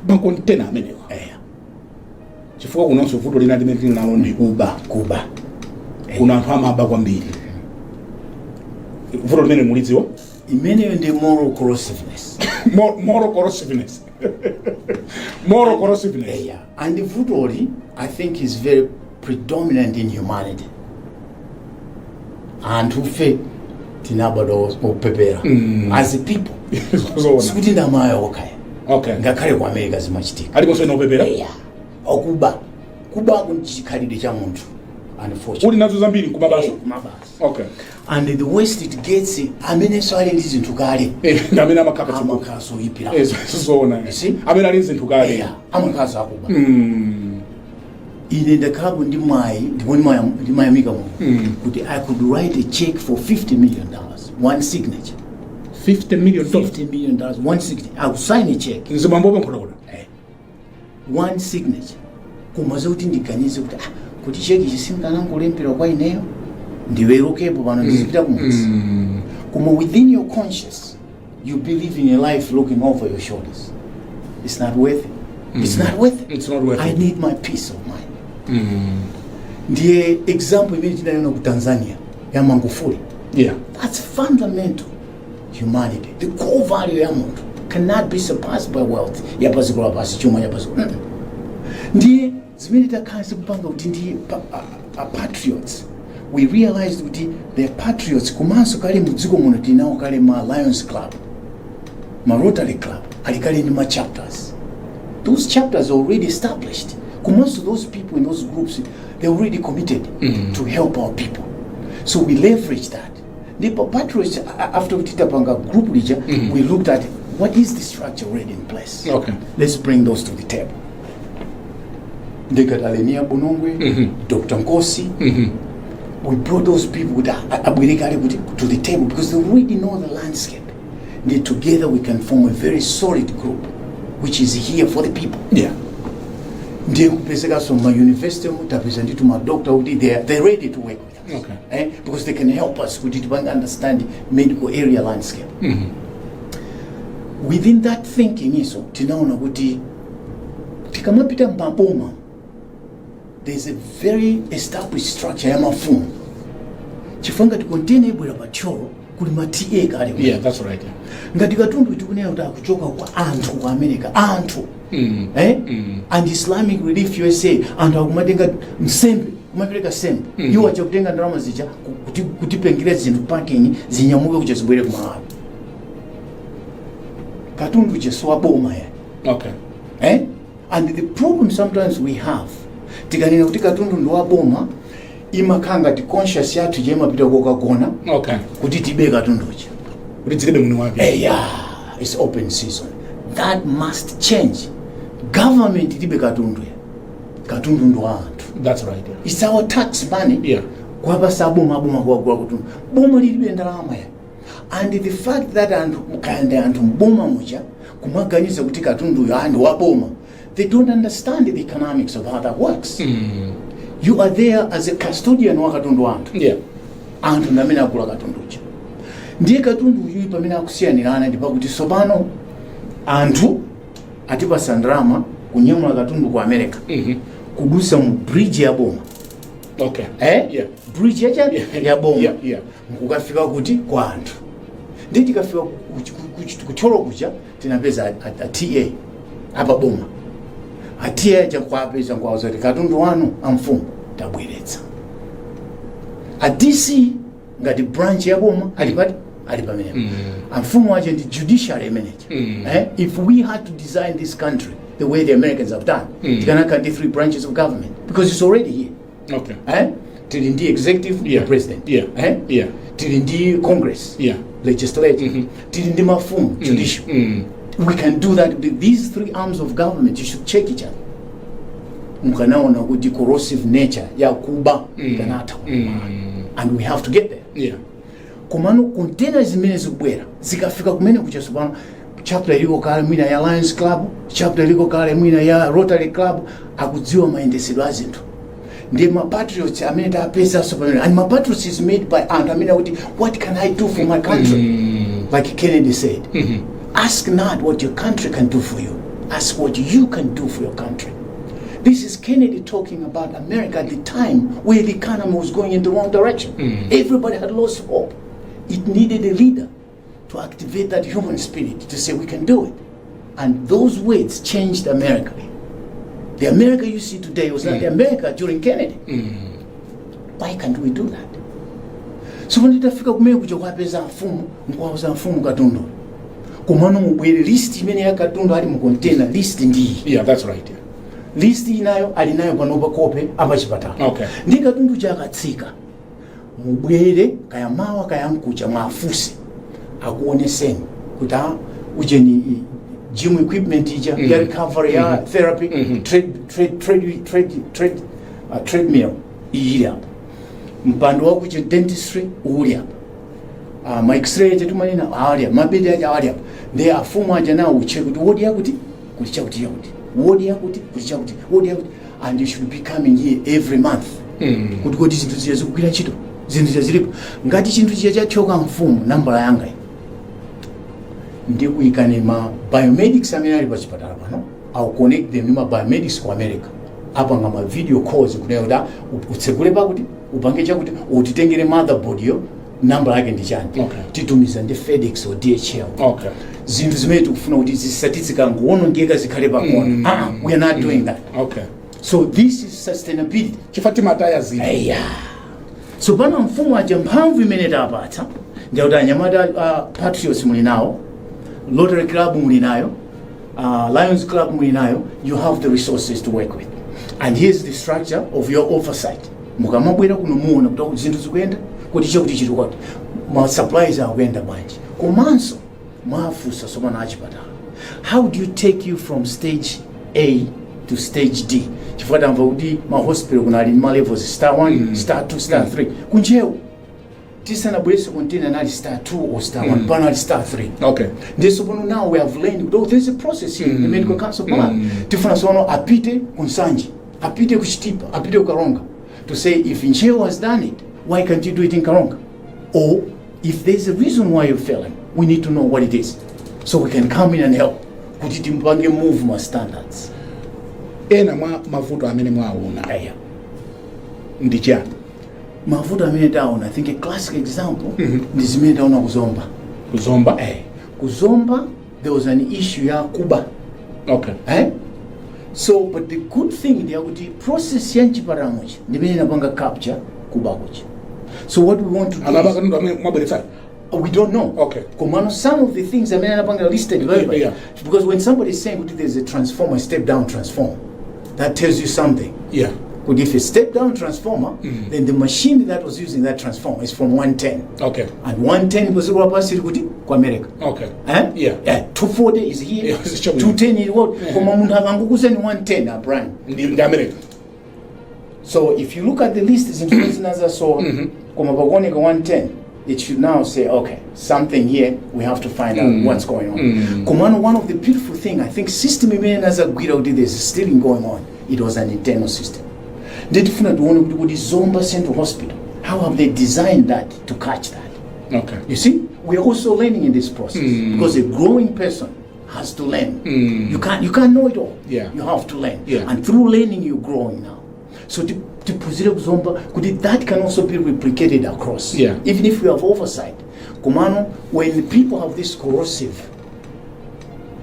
Makontena amenewa. Chifukwa kunonso vuto lina limene nalo ndi kuba. Kuna anthu amaba kwambiri. Vuto limene mulidziwa? Imeneyo ndi moral corrosiveness. Moral corrosiveness. Moral corrosiveness. Yeah. And the vutoli, I think, is very predominant in humanity. And who faith tinabado opepera as a people. Sikuti ndamayo okay. Okay. Ngakale kwa America zimachitika. Alikonso inopepera? Yeah. Okuba kunchikhalidwe cha munthu. Unfortunately. Uli nazo zambiri kumabasa? Kumabasa. Okay. And the worst it gets, amene so ali ndi zinthu kale. Ndamene amakaka amakaso ipira. Zona. Amene ali zinthu kale. Yeah. Amakaso akuba. Ine ndakhabu ndi mayamika mu. Kuti I could write a check for $50 million. One signature. $50 million? $50 million. One signature. I will sign a check. Nzimambobe nkhotakota. One signature. Kumaze kuti ndiganize kuti cheki chisimkana ngolempera kwa ineyo ndiwerokepo pano ndizipita kumudzi. Kuma within your conscious you believe in a life looking over your shoulders. It's not worth it. It's not worth it. It's not worth it. I need my peace of mind. Ndiye example imene tinaona ku Tanzania ya Magufuli. Yeah. That's fundamental humanity. The core value ya muntu cannot be surpassed by wealth. Yapazikula pasi chuma yapazikula. Ndiye zimene takhansi kupanga kuti ndiye patriots. We realized kuti the patriots kumanso kale mdziko muno tinawo kale ma Lions Club, ma Rotary Club, alikale ni ma chapters. Those chapters are already established. Kumanso those people in those groups, they're already committed to help our people. So we leverage that. The patriots, after we did a group leader, we looked at what is the structure already in place. Okay. Let's bring those to the table. Dr. Nkosi, we brought those people to the table because they already know the landscape. Then together we can form a very solid group which is here for the people. Yeah. ndiye kupezeka so ma university mutapeza nditu ma doctor kuti they're ready to work with us. Okay. Because they can help us kuti tipange understand medical area landscape. Within that thinking iso tinaona kuti tikamapita mbaboma, there's a very established structure ya mafumu chifanga tikontainer ibwera patyolo kuli ma TA kale. Yeah, that's right. Ngati Katundu tikunena kuti akuchoka kwa anthu ku America, anthu and Islamic Relief USA anthu akumatenga msembe kumapereka sembe iwo achakutenga ndalama zija kutipengera zinthu parking zinyamuke kuja zibwere ku Malawi. Katundu jeso waboma ya. Okay. And the problem sometimes we have tikanena kuti Katundu ndo waboma imakanga ti conscious yathu je mapita kokagona. Okay. Kuti tibe Katunduja kuti dzikede muno wapi. It's open season. That must change. Government tibe Katundu ya. Katundu ndo anthu. That's right. Yeah. It's our tax money. Yeah. Kwaba saboma kwa Katundu. Boma lilibe ndalama ya. And the fact that anthu mukanda anthu mboma muja kumaganiza kuti Katundu ya andi waboma, they don't understand the economics of how that works. You are there as a custodian wa Katundu anthu. Yeah. Anthu ndamene akula Katunduja. Ndiye Katundu uyu pamene akusiyanirana ndipo kuti sobano anthu atipasa ndalama kunyamula Katundu ku America. Kudusa mu bridge ya Boma. Okay. Yeah. Bridge ya Boma. Yeah. Mukafika kuti kwa anthu. Ndiye tikafika kucholo kuja tinapeza a TA apa Boma. A TA chakwapeza ngwazo Katundu wanu amfumu tabweretsa. A DC ngati branch ya Boma ali pamene. Amfumu waje ndi judiciary manager. If we had to design this country the way the Americans have done, tikana country 3 branches of government because it's already here. Okay. Tili ndi executive, Yeah. president. Yeah. Yeah. Tili ndi Congress, Yeah. legislature. Tili ndi mafumu, judicial. We can do that. These 3 arms of government, you should check each other. Mukanaona kuti corrosive nature ya kuba kanata. And we have to get there. Yeah. Kumano containers zimene zikubwera zikafika kumene kucha sopano chapter iliko kale mwina ya Lions Club, chapter iliko kale mwina ya Rotary Club, akudziwa mayendesedwe a zinthu. Ndiye ma patriots amene tapeza sopano, and my patriots is made by anthu amene kuti what can I do for my country? Like Kennedy said, ask not what your country can do for you, ask what you can do for your country. This is Kennedy talking about America at the time where the economy was going in the wrong direction. Everybody had lost hope. It needed a leader to activate that human spirit to say we can do it. And those words changed America. The America you see today was not the America during Kennedy. Why can't we do that? So when itafika kumene kuja kwapeza mfumu, mkwauza mfumu Katundu. Kumano mubwere list imene ya Katundu ali mu container list ndi. Yeah, that's right. Yeah. List inayo alinayo panopa kope apa chipatala. Okay. Ndi Katundu chakatsika. Mubwere kaya mawa kaya mkucha mwafusi akuoneseni kuti ujeni gym equipment ija ya recovery ya therapy treadmill ili hapa mpando wa kuche dentistry uli hapa ma x-ray yetu manina ali hapa mabedi aja ali hapa ndiye afumu aja nao uche kuti wodi yakuti kulicha kuti yakuti wodi yakuti kulicha kuti wodi yakuti, and you should be coming here every month kuti zinthu ziya zikugwira ntchito zinthu zilipo ngati chinthu chiya chachoka mfumu nambala yanga ndi kuyikane ma biomedics amene ali pa chipatala pano au connect them ma biomedics ku America apa ngama video calls kuneoda utsekule pakuti upange chakuti utitengere motherboard yo nambala yake ndi chani. Okay. Titumiza ndi FedEx or DHL. Okay. Zinthu zimene tikufuna kuti zisatitsika nguonongeka zikhale pang'ono. We are not doing that. Okay. So this is sustainability. Chifatima taya zili. So pano mfumu aja mphamvu imene tapatsa ndi anyamata patriots muli nawo, Rotary Club muli nayo, Lions Club muli nayo, you have the resources to work with. And here's the structure of your oversight. Mukamabwera kuno muona kuti zinthu zikuyenda kuti chiri kwati ma supplies akuyenda bwanji komanso mwafusa somana achipatala. How do you take you from stage A to stage D? Chifukwa kuti ma hospital kunali ma levels star 1, star 2, star 3 kunjewu tisana bwese container nali star 2 or star 1 panali star 3. Okay. This one now we have learned, oh, there's a process here in the medical council plan. Tifuna sono apite kunsanji, apite kuchitipa, apite kukaronga. To say if Ncheo has done it, why can't you do it in Karonga? Or if there's a reason why you're failing, we need to know what it is. So we can come in and help. Kuti timpange move my standards. Ena mavuto amene mwaona. Aya. Ndi chani? Mavuto amene taona, I think a classic example ndi zimene taona kuzomba. Kuzomba? Kuzomba, there was an issue ya kuba. Okay. So, but the good thing there would be process yanchi paramuchi. Ndimene napanga capture kuba kuchi. So what we want to do is, we don't know. Okay. Komano, some of the things I mean napanga listed because when somebody is saying there's a transformer, step down transformer, that tells you something. Yeah. But if a step down transformer, then the machine that was using that transformer is from 110. Okay. And 110 was kwa America. Okay. Yeah. 240 is here. Yeah, 210 is what? Koma mundu akangukuza ni 110 a brand. Ndi America. So if you look at the list, it's interesting as I saw. Koma bagone ka 110. It should now say, okay, something here, we have to find out what's going on. Komano, one of the beautiful things, I think system as a guido did this stealing going on. It was an internal system. They definitely want to go to Zomba Central Hospital. How have they designed that to catch that? Okay. You see, we're also learning in this process because a growing person has to learn. You can't know it all. Yeah. You have to learn. Yeah. And through learning, you're growing now. So the positive Zomba, that can also be replicated across. Yeah. Even if we have oversight. Kumano, when people have this corrosive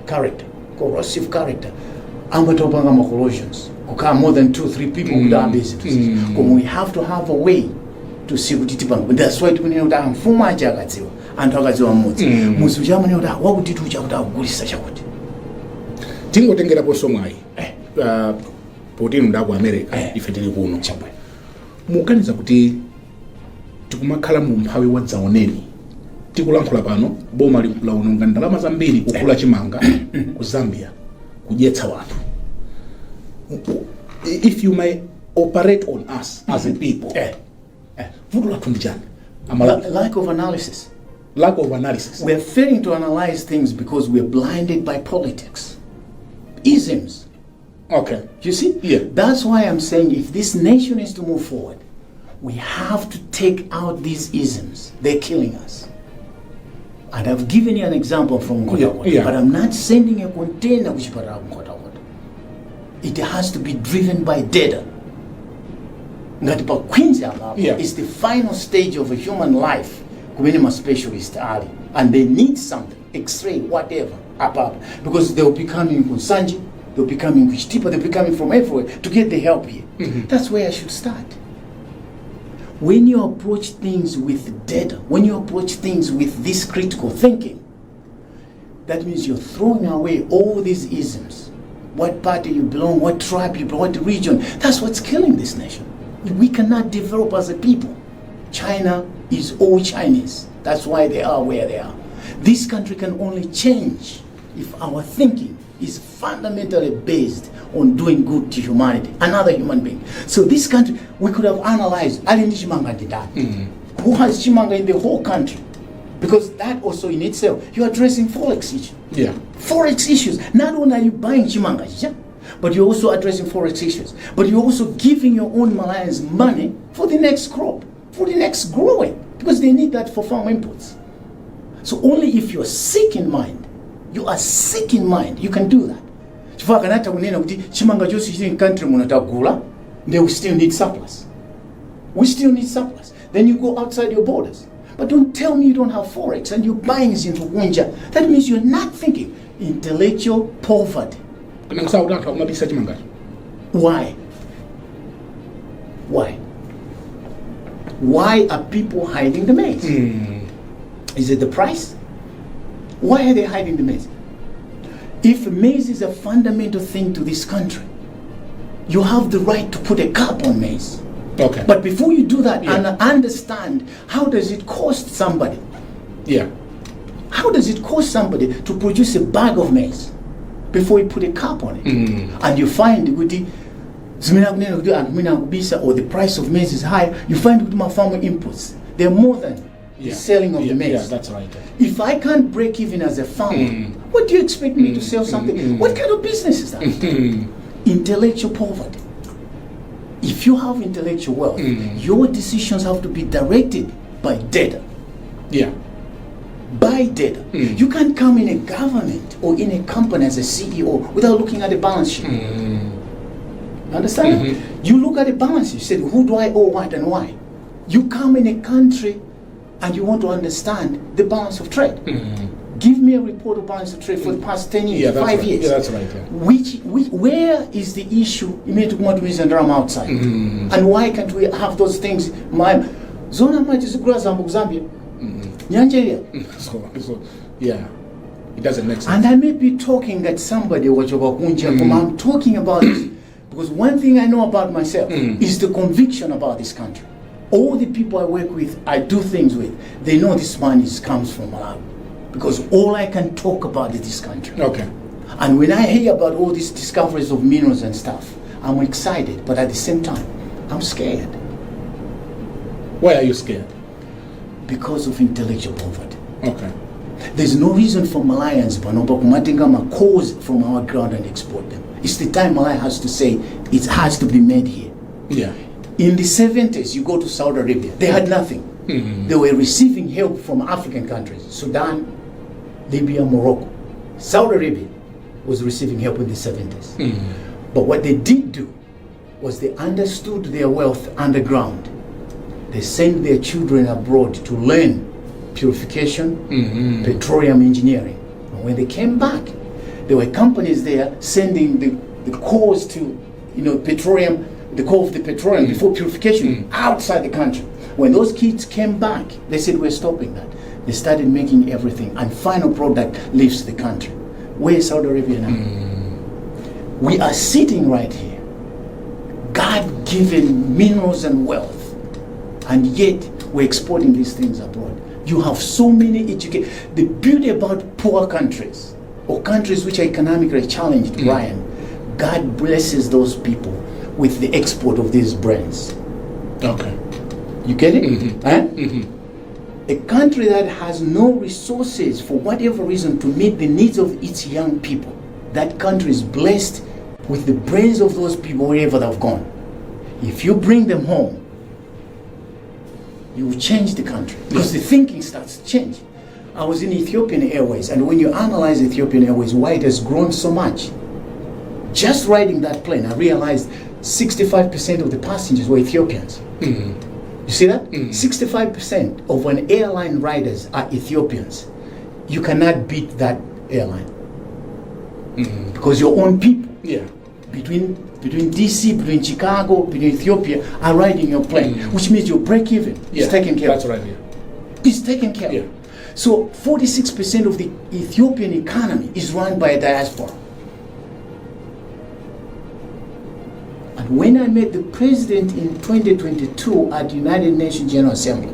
character, ambatopanga corrosions. More than 2-3 people would have visitors. We have to have a way to see what it is. That's why we know that Fuma Jagaziwa and Tagaziwa Mutsi. Musujamani, what would you do? Gulisa Shakut. Tingo tengera poso mai. Potinu ndaku America ifetili kuno. Mukaniza kuti tikumakhala mu mphawi wa dzaoneni. Tikulankhula pano boma la unonga ndalama zambiri kukula chimanga ku Zambia kujetsa watu. If you may operate on us as a people, lack of analysis. Lack of analysis. We are failing to analyze things because we are blinded by politics, isms. Okay. You see? Yeah. That's why I'm saying if this nation is to move forward, we have to take out these isms. They're killing us. And I've given you an example from Wadabwa, but I'm not sending a container which it has to be driven by data. It's the final stage of a human life. Community specialist early, and they need something, X-ray, whatever, because they'll be coming from Sanji, they'll be coming from Chitipa, they'll be coming from everywhere to get the help here. That's where I should start. When you approach things with data, when you approach things with this critical thinking, that means you're throwing away all these isms. What party you belong, what tribe you belong, what region. That's what's killing this nation. We cannot develop as a people. China is all Chinese. That's why they are where they are. This country can only change if our thinking is fundamentally based on doing good to humanity, another human being. So this country, we could have analyzed, who has Chimanga in the whole country? Because that also in itself, you're addressing Forex issues. Yeah. Forex issues. Not only are you buying Chimanga, but you're also addressing Forex issues. But you're also giving your own Malayans money for the next crop, for the next growing, because they need that for farm inputs. So only if you're sick in mind, you are sick in mind, you can do that. Chimanga Josi in country munatagula, they will still need surplus. We still need surplus. Then you go outside your borders. But don't tell me you don't have Forex and you're buying into Winja. That means you're not thinking. Intellectual poverty. Why? Why? Why are people hiding the maize? Is it the price? Why are they hiding the maize? If maize is a fundamental thing to this country, you have the right to put a cap on maize. Okay. But before you do that, and understand, how does it cost somebody? Yeah. How does it cost somebody to produce a bag of maize before you put a cap on it? And you find or the price of maize is high, you find with my farmer inputs, they're more than the selling of the maize. Yeah, that's right. If I can't break even as a farmer, what do you expect me to sell something? What kind of business is that? Intellectual poverty. If you have intellectual wealth, your decisions have to be directed by data. Yeah. By data. You can't come in a government or in a company as a CEO without looking at the balance sheet. Understand? You look at the balance sheet, you say, who do I owe what and why? You come in a country and you want to understand the balance of trade. Give me a report of balance of trade for the past 10 years, 5 years. Yeah, that's right. Yeah. Where is the issue? You need to come out with and drum outside. And why can't we have those things? Zona maji zikula Zambia. Nyanjeria. So, yeah, it doesn't make sense. And I may be talking at somebody, I'm talking about this because one thing I know about myself is the conviction about this country. All the people I work with, I do things with, they know this money comes from Malawi. Because all I can talk about is this country. Okay. And when I hear about all these discoveries of minerals and stuff, I'm excited, but at the same time, I'm scared. Why are you scared? Because of intellectual poverty. Okay. There's no reason for Malayans to cause from our ground and export them. It's the time Malaya has to say it has to be made here. Yeah. In the 70s, you go to Saudi Arabia, they had nothing. They were receiving help from African countries, Sudan, Libya, Morocco. Saudi Arabia was receiving help in the 70s. But what they did do was they understood their wealth underground. They sent their children abroad to learn purification, petroleum engineering. And when they came back, there were companies there sending the cores to, petroleum, the core of the petroleum before purification outside the country. When those kids came back, they said, we're stopping that. They started making everything, and final product leaves the country. Where is Saudi Arabia now? We are sitting right here, God-given minerals and wealth, and yet we're exporting these things abroad. You have so many educated. The beauty about poor countries, or countries which are economically challenged, Brian, God blesses those people with the export of these brands. Okay. You get it? A country that has no resources for whatever reason to meet the needs of its young people, that country is blessed with the brains of those people wherever they've gone. If you bring them home, you will change the country because the thinking starts to change. I was in Ethiopian Airways, and when you analyze Ethiopian Airways, why it has grown so much, just riding that plane, I realized 65% of the passengers were Ethiopians. You see that? 65% of an airline riders are Ethiopians. You cannot beat that airline because your own people, between DC, between Chicago, between Ethiopia, are riding your plane, which means your break even is taken care of. That's right. Yeah. It's taken care of. So 46% of the Ethiopian economy is run by a diaspora. And when I met the president in 2022 at the United Nations General Assembly,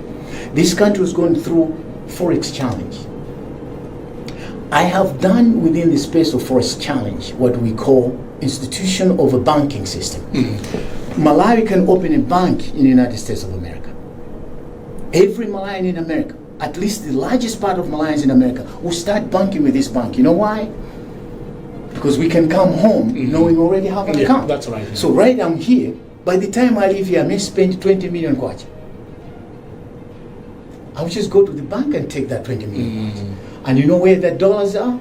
this country was going through Forex challenge. I have done within the space of Forex challenge what we call institution of a banking system. Malawi can open a bank in the United States of America. Every Malayan in America, at least the largest part of Malayans in America, will start banking with this bank. You know why? Because we can come home knowing we already have an account. That's right. So right, I'm here. By the time I leave here, I may spend 20 million kwacha. I'll just go to the bank and take that 20 million kwacha. And you know where the dollars are?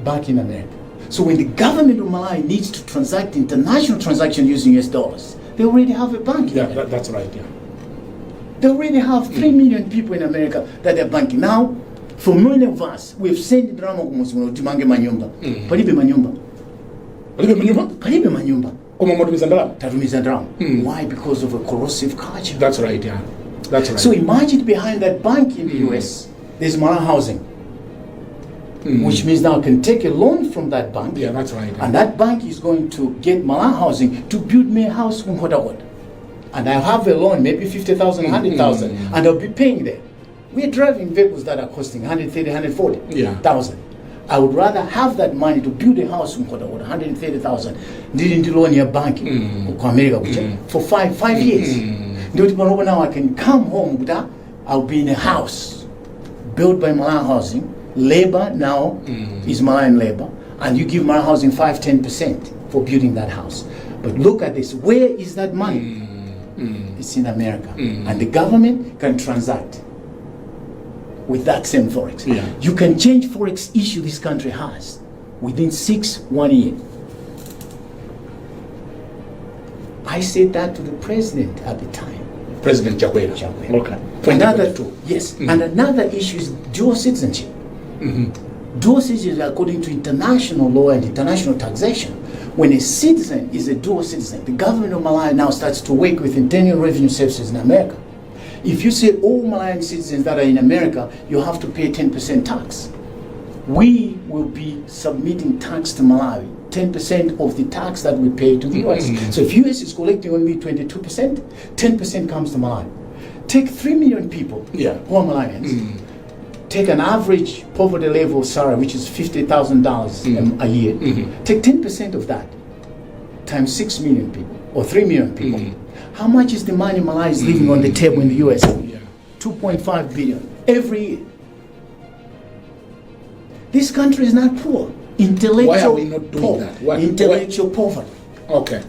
Back in America. So when the government of Malawi needs to transact international transactions using US dollars, they already have a bank. That's right. Yeah. They already have 3 million people in America that they're banking. Now, for many of us, we've sent drama timange manyumba. Palibe manyumba. Palibe manyumba. Tatumiza drama. Why? Because of a corrosive culture. That's right. Yeah. That's right. So imagine behind that bank in the US, there's Malawi housing. Which means now I can take a loan from that bank. Yeah, that's right. And that bank is going to get Malawi housing to build me a house from Wadabwa. And I'll have a loan, maybe 50,000, 100,000, and I'll be paying there. We're driving vehicles that are costing 130, 140,000. I would rather have that money to build a house from Wadabwa, 130,000, didn't loan your bank for 5 years. Now I can come home with I'll be in a house built by Malawi Housing. Labor now is Malawian labor, and you give Malawi Housing 5-10% for building that house. But look at this. Where is that money? It's in America, and the government can transact with that same forex. Yeah. You can change forex issue this country has within 1 year. I said that to the president at the time. President Chakwera. Okay. Another and another issue is dual citizenship. Dual citizenship, according to international law and international taxation, when a citizen is a dual citizen, the government of Malawi now starts to work with Internal Revenue Services in America. If you say all Malawian citizens that are in America, you have to pay 10% tax. We will be submitting tax to Malawi, 10% of the tax that we pay to the US. So if US is collecting only 22%, 10% comes to Malawi. Take 3 million people who are Malawians. Take an average poverty level salary, which is $50,000 a year. Take 10% of that, times 6 million people, or 3 million people. How much is the money Malawi is leaving on the table in the US? 2.5 billion every year. This country is not poor. Intellectual Why are we not doing that? Intellectual poverty. Okay.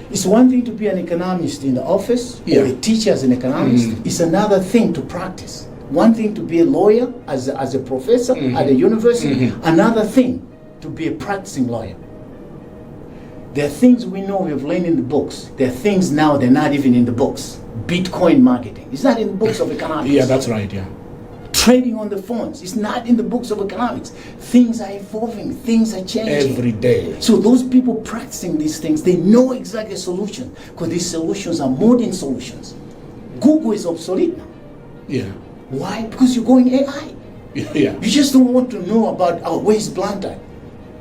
It's one thing to be an economist in the office, or a teacher as an economist. It's another thing to practice. One thing to be a lawyer as a professor at a university, another thing to be a practicing lawyer. There are things we know we've learned in the books. There are things now they're not even in the books. Bitcoin marketing, it's not in the books of economics. Yeah, that's right, Trading on the phones, it's not in the books of economics. Things are evolving, things are changing. Every day. So those people practicing these things, they know exactly a solution, because these solutions are modern solutions. Google is obsolete now. Yeah. Why? Because you're going AI. Yeah. You just don't want to know about where's Banda.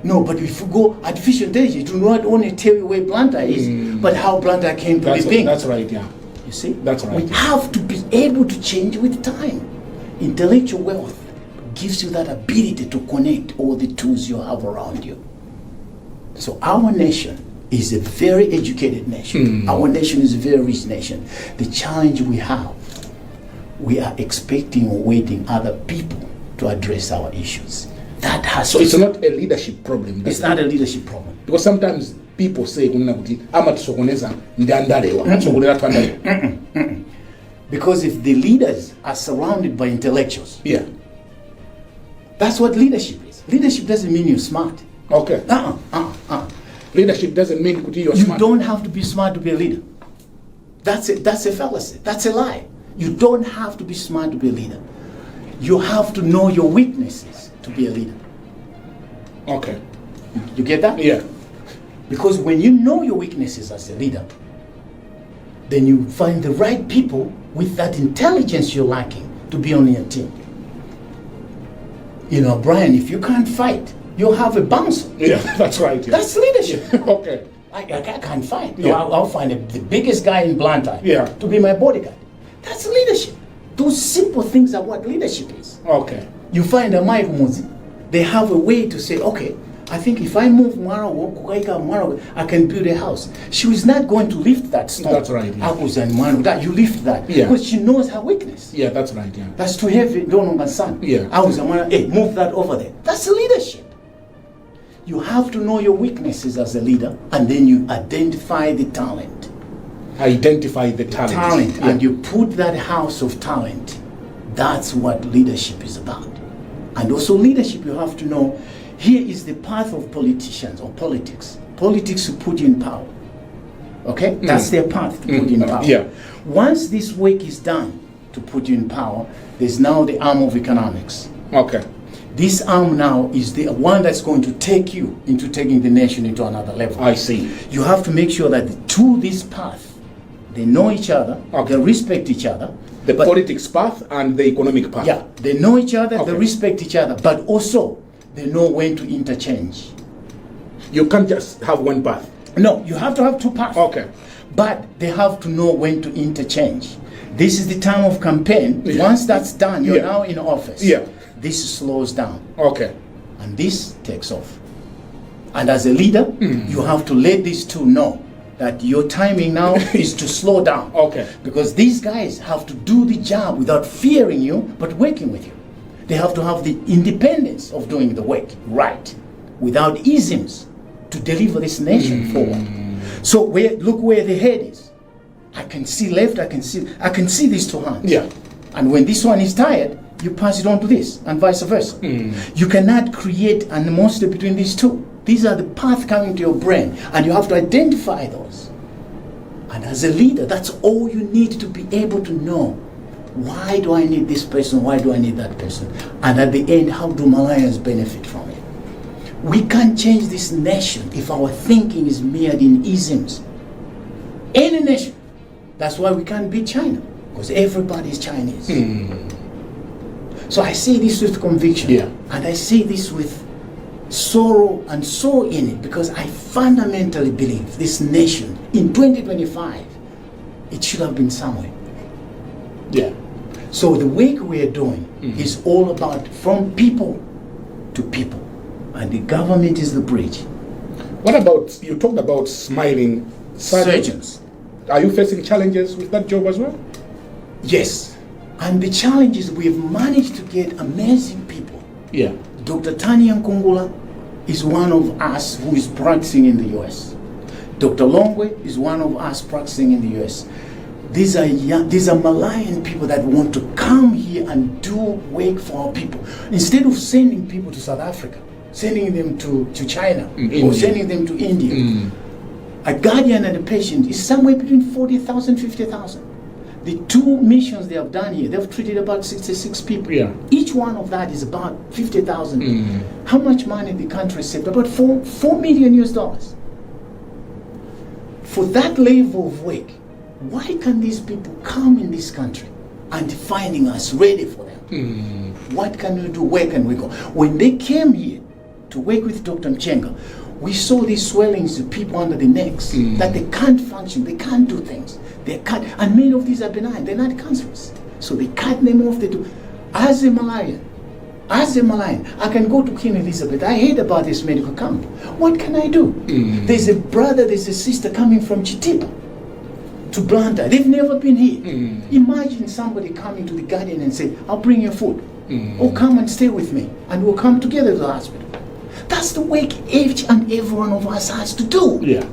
No, but if you go artificial intelligence, it will not only tell you where Banda is, but how Banda came to be being. That's right, yeah. You see? That's right. We have to be able to change with time. Intellectual wealth gives you that ability to connect all the tools you have around you. So our nation is a very educated nation. Our nation is a very rich nation. The challenge we have, we are expecting or waiting other people to address our issues. That has So it's not a leadership problem. It's not a leadership problem. Because sometimes people say amatisokoneza ndandalewa. Sokoneza twandalewa. Because if the leaders are surrounded by intellectuals, that's what leadership is. Leadership doesn't mean you're smart. Okay. Leadership doesn't mean you're smart. You don't have to be smart to be a leader. That's a fallacy. That's a lie. You don't have to be smart to be a leader. You have to know your weaknesses to be a leader. Okay. You get that? Yeah. Because when you know your weaknesses as a leader, then you find the right people with that intelligence you're lacking to be on your team. You know, Brian, if you can't fight, you'll have a bouncer. Yeah, that's right. Yeah. That's leadership. Okay. I can't fight. Yeah. I'll find the biggest guy in Blantyre to be my bodyguard. That's leadership. Those simple things are what leadership is. Okay. You find a Mike Muzi, they have a way to say, okay, I think if I move Marawo, I can build a house. She was not going to lift that stone. That's right. Yeah. You lift that. Yeah. Because she knows her weakness. Yeah, that's right. Yeah. That's too heavy, don't understand. Yeah. Hey, move that over there. That's leadership. You have to know your weaknesses as a leader, and then you identify the talent. Identify the talent. And you put that house of talent. That's what leadership is about. And also leadership, you have to know, here is the path of politicians or politics. Politics to put you in power. Okay? That's their path to put you in power. Yeah. Once this work is done to put you in power, there's now the arm of economics. Okay. This arm now is the one that's going to take you into taking the nation into another level. I see. You have to make sure that through this path, they know each other, they respect each other. The politics path and the economic path. Yeah, they know each other, they respect each other, but also they know when to interchange. You can't just have one path. No, you have to have two paths. Okay. But they have to know when to interchange. This is the time of campaign. Yeah. Once that's done, you're now in office. Yeah. This slows down. Okay. And this takes off. And as a leader, you have to let these two know that your timing now is to slow down. Okay. Because these guys have to do the job without fearing you, but working with you. They have to have the independence of doing the work, right, without isms, to deliver this nation forward. So look where the head is. I can see left, I can see these two hands. Yeah. And when this one is tired, you pass it on to this, and vice versa. You cannot create an animosity between these two. These are the paths coming to your brain, and you have to identify those. And as a leader, that's all you need to be able to know. Why do I need this person? Why do I need that person? And at the end, how do Malayans benefit from it? We can't change this nation if our thinking is mirrored in isms. Any nation. That's why we can't beat China, because everybody is Chinese. So I say this with conviction, and I say this with sorrow and soul in it, because I fundamentally believe this nation in 2025, it should have been somewhere. Yeah. So the work we are doing is all about from people to people, and the government is the bridge. What about, you talked about smiling surgeons. Are you facing challenges with that job as well? Yes. And the challenge is we've managed to get amazing people. Yeah. Dr. Tanya Nkungula is one of us who is practicing in the US. Dr. Longwe is one of us practicing in the US. These are Malayan people that want to come here and do work for our people. Instead of sending people to South Africa, sending them to China, or sending them to India. A guardian and a patient is somewhere between 40,000, 50,000. The 2 missions they have done here, they've treated about 66 people. Yeah. Each one of that is about 50,000. How much money the country saved? About $4 million US. For that level of work, why can these people come in this country and finding us ready for them? What can we do? Where can we go? When they came here to work with Dr. Mchenga, we saw these swellings of people under the necks that they can't function, they can't do things. They cut, and many of these are benign, they're not cancerous. So they cut them off. They do. As a Malayan, I can go to Queen Elizabeth. I heard about this medical camp. What can I do? There's a brother, there's a sister coming from Chitipa to Banda. They've never been here. Imagine somebody coming to the Guardian and say, I'll bring you food. Or come and stay with me, and we'll come together to the hospital. That's the work each and every one of us has to do. Yeah.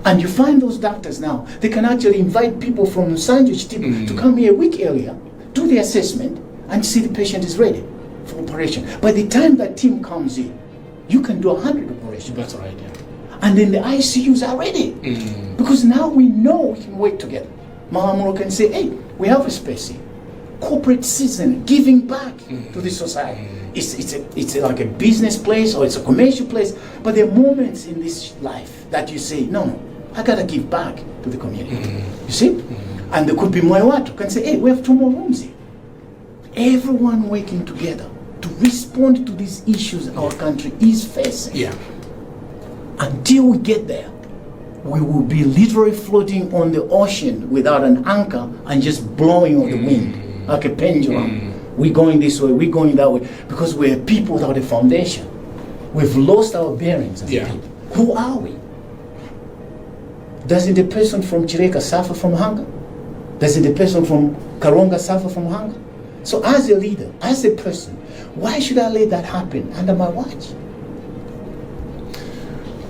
And you find those doctors now, they can actually invite people from Sanjo Chitipa to come here a week earlier, do the assessment, and see the patient is ready for operation. By the time that team comes in, you can do 100 operations. That's right, yeah. And then the ICUs are ready. Because now we know we can work together. Mahamulo can say, hey, we have a space here. Corporate citizen giving back to the society. It's like a business place or it's a commercial place, but there are moments in this life that you say, no, I gotta give back to the community. You see? And there could be Moewatu can say, hey, we have 2 more rooms here. Everyone working together to respond to these issues our country is facing. Yeah. Until we get there, we will be literally floating on the ocean without an anchor and just blowing on the wind like a pendulum. We're going this way, we're going that way, because we're people without a foundation. We've lost our bearings as a people. Who are we? Doesn't the person from Chireka suffer from hunger? Doesn't the person from Karonga suffer from hunger? So as a leader, as a person, why should I let that happen under my watch?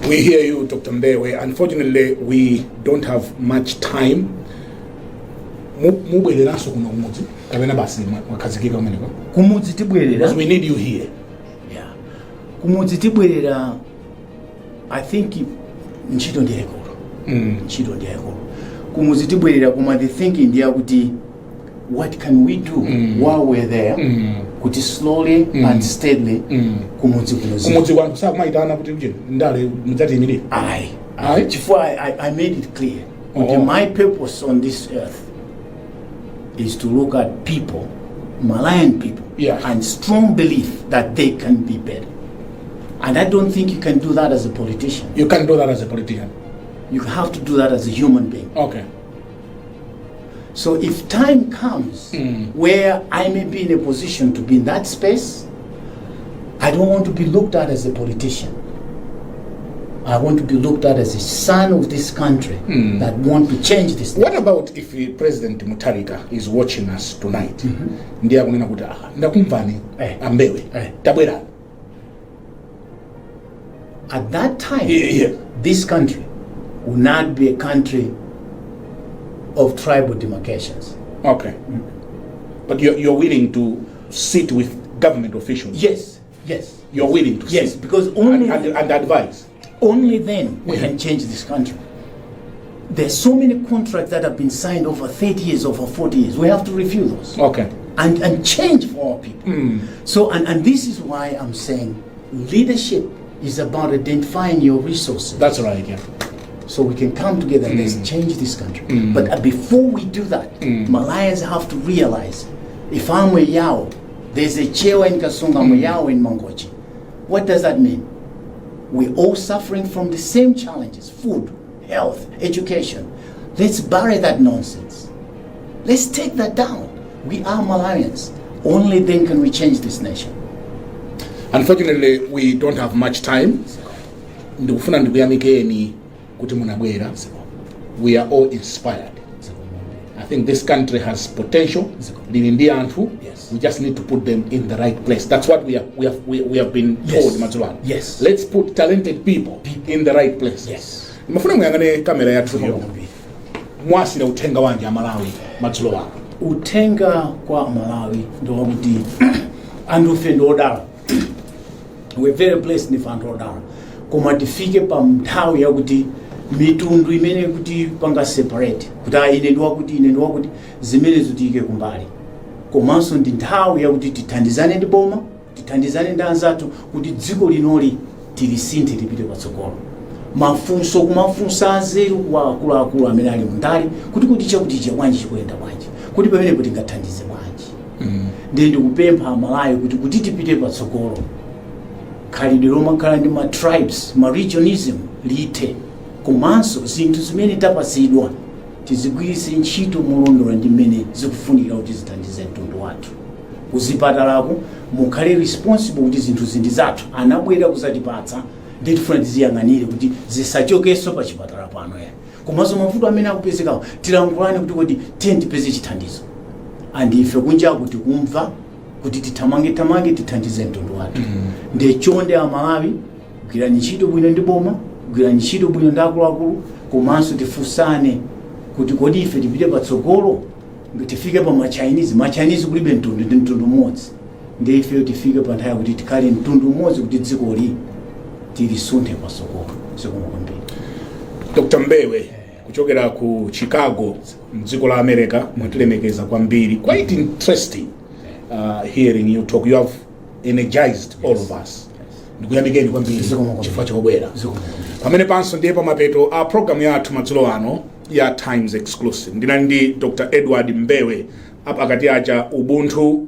We hear you, Dr. Mbewe. Unfortunately, we don't have much time. Mubwelera so kuno umuzi kabena basi mwakazikika umeneko kumudzi tibwerera because we need you here. Yeah. Kumudzi tibwerera, I think ntchito ndi yakulu. Ntchito ndi yakulu. Kumudzi tibwerera kuma the thinking ndi yakuti what can we do while we're there kuti slowly and steadily kumudzi kunozi. Kumudzi wangu sa maitana kuti uje ndale muzati imiri. Before I made it clear. My purpose on this earth is to look at people, Malayan people, and strong belief that they can be better. And I don't think you can do that as a politician. You can't do that as a politician. You have to do that as a human being. Okay. So if time comes where I may be in a position to be in that space, I don't want to be looked at as a politician. I want to be looked at as a son of this country that want to change this. What about if President Mutharika is watching us tonight? Ndiye akunena kuti ndakumvani ambewe tabwera. At that time, this country will not be a country of tribal demarcations. Okay. But you're willing to sit with government officials? Yes. You're willing to sit? Yes, because only and advise? Only then we can change this country. There's so many contracts that have been signed over 30 years, over 40 years. We have to review those. Okay. And change for our people. So, and this is why I'm saying leadership is about identifying your resources. That's right, yeah. So we can come together and let's change this country. But before we do that, Malayans have to realize, if I'm a Yao, there's a Chewa in Kasunga, I'm a Yao in Mangochi. What does that mean? We're all suffering from the same challenges: food, health, education. Let's bury that nonsense. Let's take that down. We are Malawians. Only then can we change this nation. Unfortunately, we don't have much time. Ndikufuna ndikuyamikeni kuti munabwera. We are all inspired. I think this country has potential. Lili ndi anthu. We just need to put them in the right place. That's what we have been told, Matsulwana. Yes. Let's put talented people in the right place. Yes. Mafuna muyangane kamera yathu yo. Mwasira utenga wanje Malawi, Matsulwana. Utenga kwa Malawi ndo kuti andufe ndodala. We're very blessed if andodala. Koma tifike pa nthawi yakuti mitundu imene kuti panga separate. Kuti ine ndo kuti zimene zitike kumbali. Komanso ndi nthawi yakuti tithandizane ndi boma, tithandizane ndi anzathu kuti dziko linoli tilisinthe lipite patsogolo. Mafunso kumafunsa anzeru kwa akuluakulu amene ali mundali kuti chakuti bwanji chikuyenda bwanji, kuti pamenepo tingathandize bwanji. Ndiye ndikupempha Malawi kuti tipite patsogolo. Khalidwe lomakhala ndi ma tribes, ma regionalism lithe. Komanso zinthu zimene tapasidwa tizigwiritse ntchito molondola ndi mmene zikufunika kuti zithandize mtundu wathu. Kuzipatalako mukhale responsible kuti zinthu zindi zathu anabwera kuzatipatsa, ndi tifuna tiziyang'anire kuti zisachokenso pa chipatala pano ya. Komanso mavuto amene akupezekawo tilangulane kuti tipeze chithandizo. Andife kunja kuti kumva kuti tithamange tithandize mtundu wathu. Ndiye chonde Malawi kugwirani ntchito bwino ndi boma, kugwirani ntchito bwino ndi akuluakulu, komanso tifunsane kuti kodi ife tipite patsogolo tifike pa Chinese kulibe mtundu ndi mtundu mmodzi. Ndiye ife tifike pa nthawi kuti tikhale mtundu mmodzi kuti dzikoli tilisunthe patsogolo. Sikumakwambiri. Dr. Mbewe kuchokera ku Chicago mdziko la America mwatilemekeza kwambiri. Quite interesting hearing you talk. You have energized all of us. Ndikuyamikeni kwambiri chifukwa chakubwera. Pamene panso ndiye pa mapeto a program yathu madzulo ano ya Times Exclusive. Ndinali ndi Dr. Edward Mbewe apa akati acha Ubuntu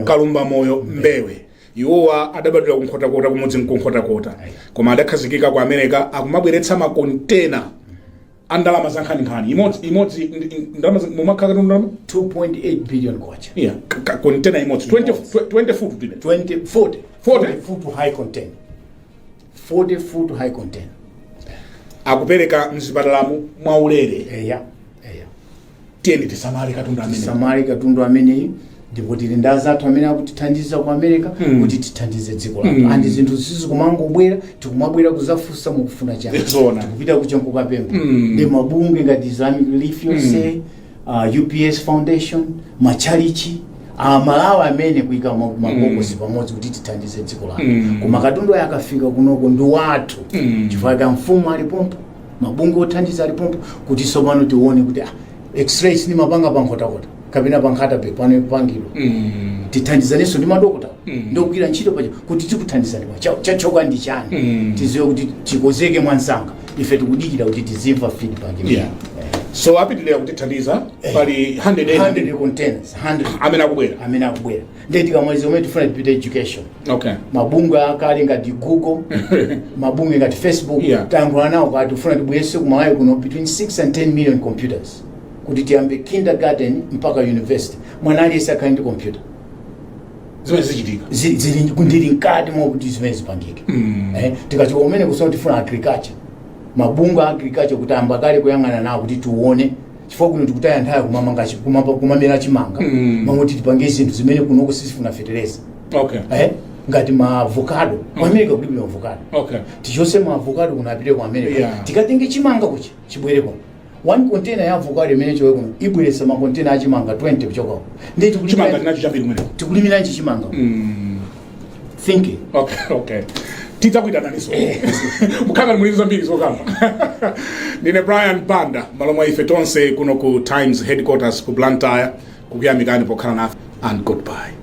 Kalumba Moyo Mbewe. Iwowa adabadwira kunkhota-kota kumudzi mkunkhota-kota. Koma adakhazikika ku America akumabweretsa ma container andalama zankhani imodzi ndalama mumakhala ndalama 2.8 billion kwacha. Yeah, container imodzi 20 foot dile. 40 foot to high container. 40 foot to high container. Akupereka mzipatalamu mwaulere. Eya. Tieni tisamali katundu amene ndipo tili ndi azathu amene akutithandiza ku America kuti tithandize dziko lathu. Andi zinthu sizikumangobwera, tikumabwera kuzafunsa mukufuna chani. Tikupita kuchankuka pembe. Ndi mabungwe ngati Islamic Relief Yonse, UPS Foundation, machalichi, Malawi amene kuika mabokosi pamodzi kuti tithandize dziko lathu. Koma katundu yakafika kunoko ndi wathu. Chifukwa mfumu ali pompo, mabungwe othandiza ali pompo kuti sopano tione kuti X-rays ni mapanga pankhota-kota. Kapena pankhata pe pano pangiro. Tithandizanenso ndi madokota. Ndokugwira ntchito paja kuti tikuthandizani chachoka ndi chani. Tiziwe kuti tikozeke mwansanga. Ife tikudikira kuti tizimva feedback. Yeah. So apitile kutithandiza pali 100 containers. 100 amene akubwera. Ndiye tikamaliza omwe tifuna tipite education. Okay. Mabungwe akali ngati Google, mabungwe ngati Facebook, tangula nawo kuti tifuna tibwese ku Malawi kuno between 6 and 10 million computers. Kuti tiyambe kindergarten mpaka university. Mwana aliyense akhale ndi computer. zimene zichitika ndili mkati mwa kuti zimene zipangike. Tikati umene kusona tifuna agriculture, mabunga agriculture kuti ambakale kuyang'ana nawo kuti tione chifukwa kuno tikutaya nthawi kumamera chimanga mamoti tipange zinthu zimene kunoko sisifuna fetereza. Ngati ma avocado ku America kulibe ma avocado. Tichose ma avocado kunapite ku America. Tikatenge chimanga kuchi chibwereko. One container ya avocado imene chowe kuno ibweresa ma container a chimanga 20 kuchoka. Ndi chimanga linacho chambiri kumene. Tikulimira nchi chimanga. Thinking. Okay. Tita kuidananiso. Mukanga mulizo zambiri zokamba. Nine Brian Banda, malomwa ife tonse kuno ku Times headquarters ku Blantyre, kukuyamikani pokhala nafe and goodbye.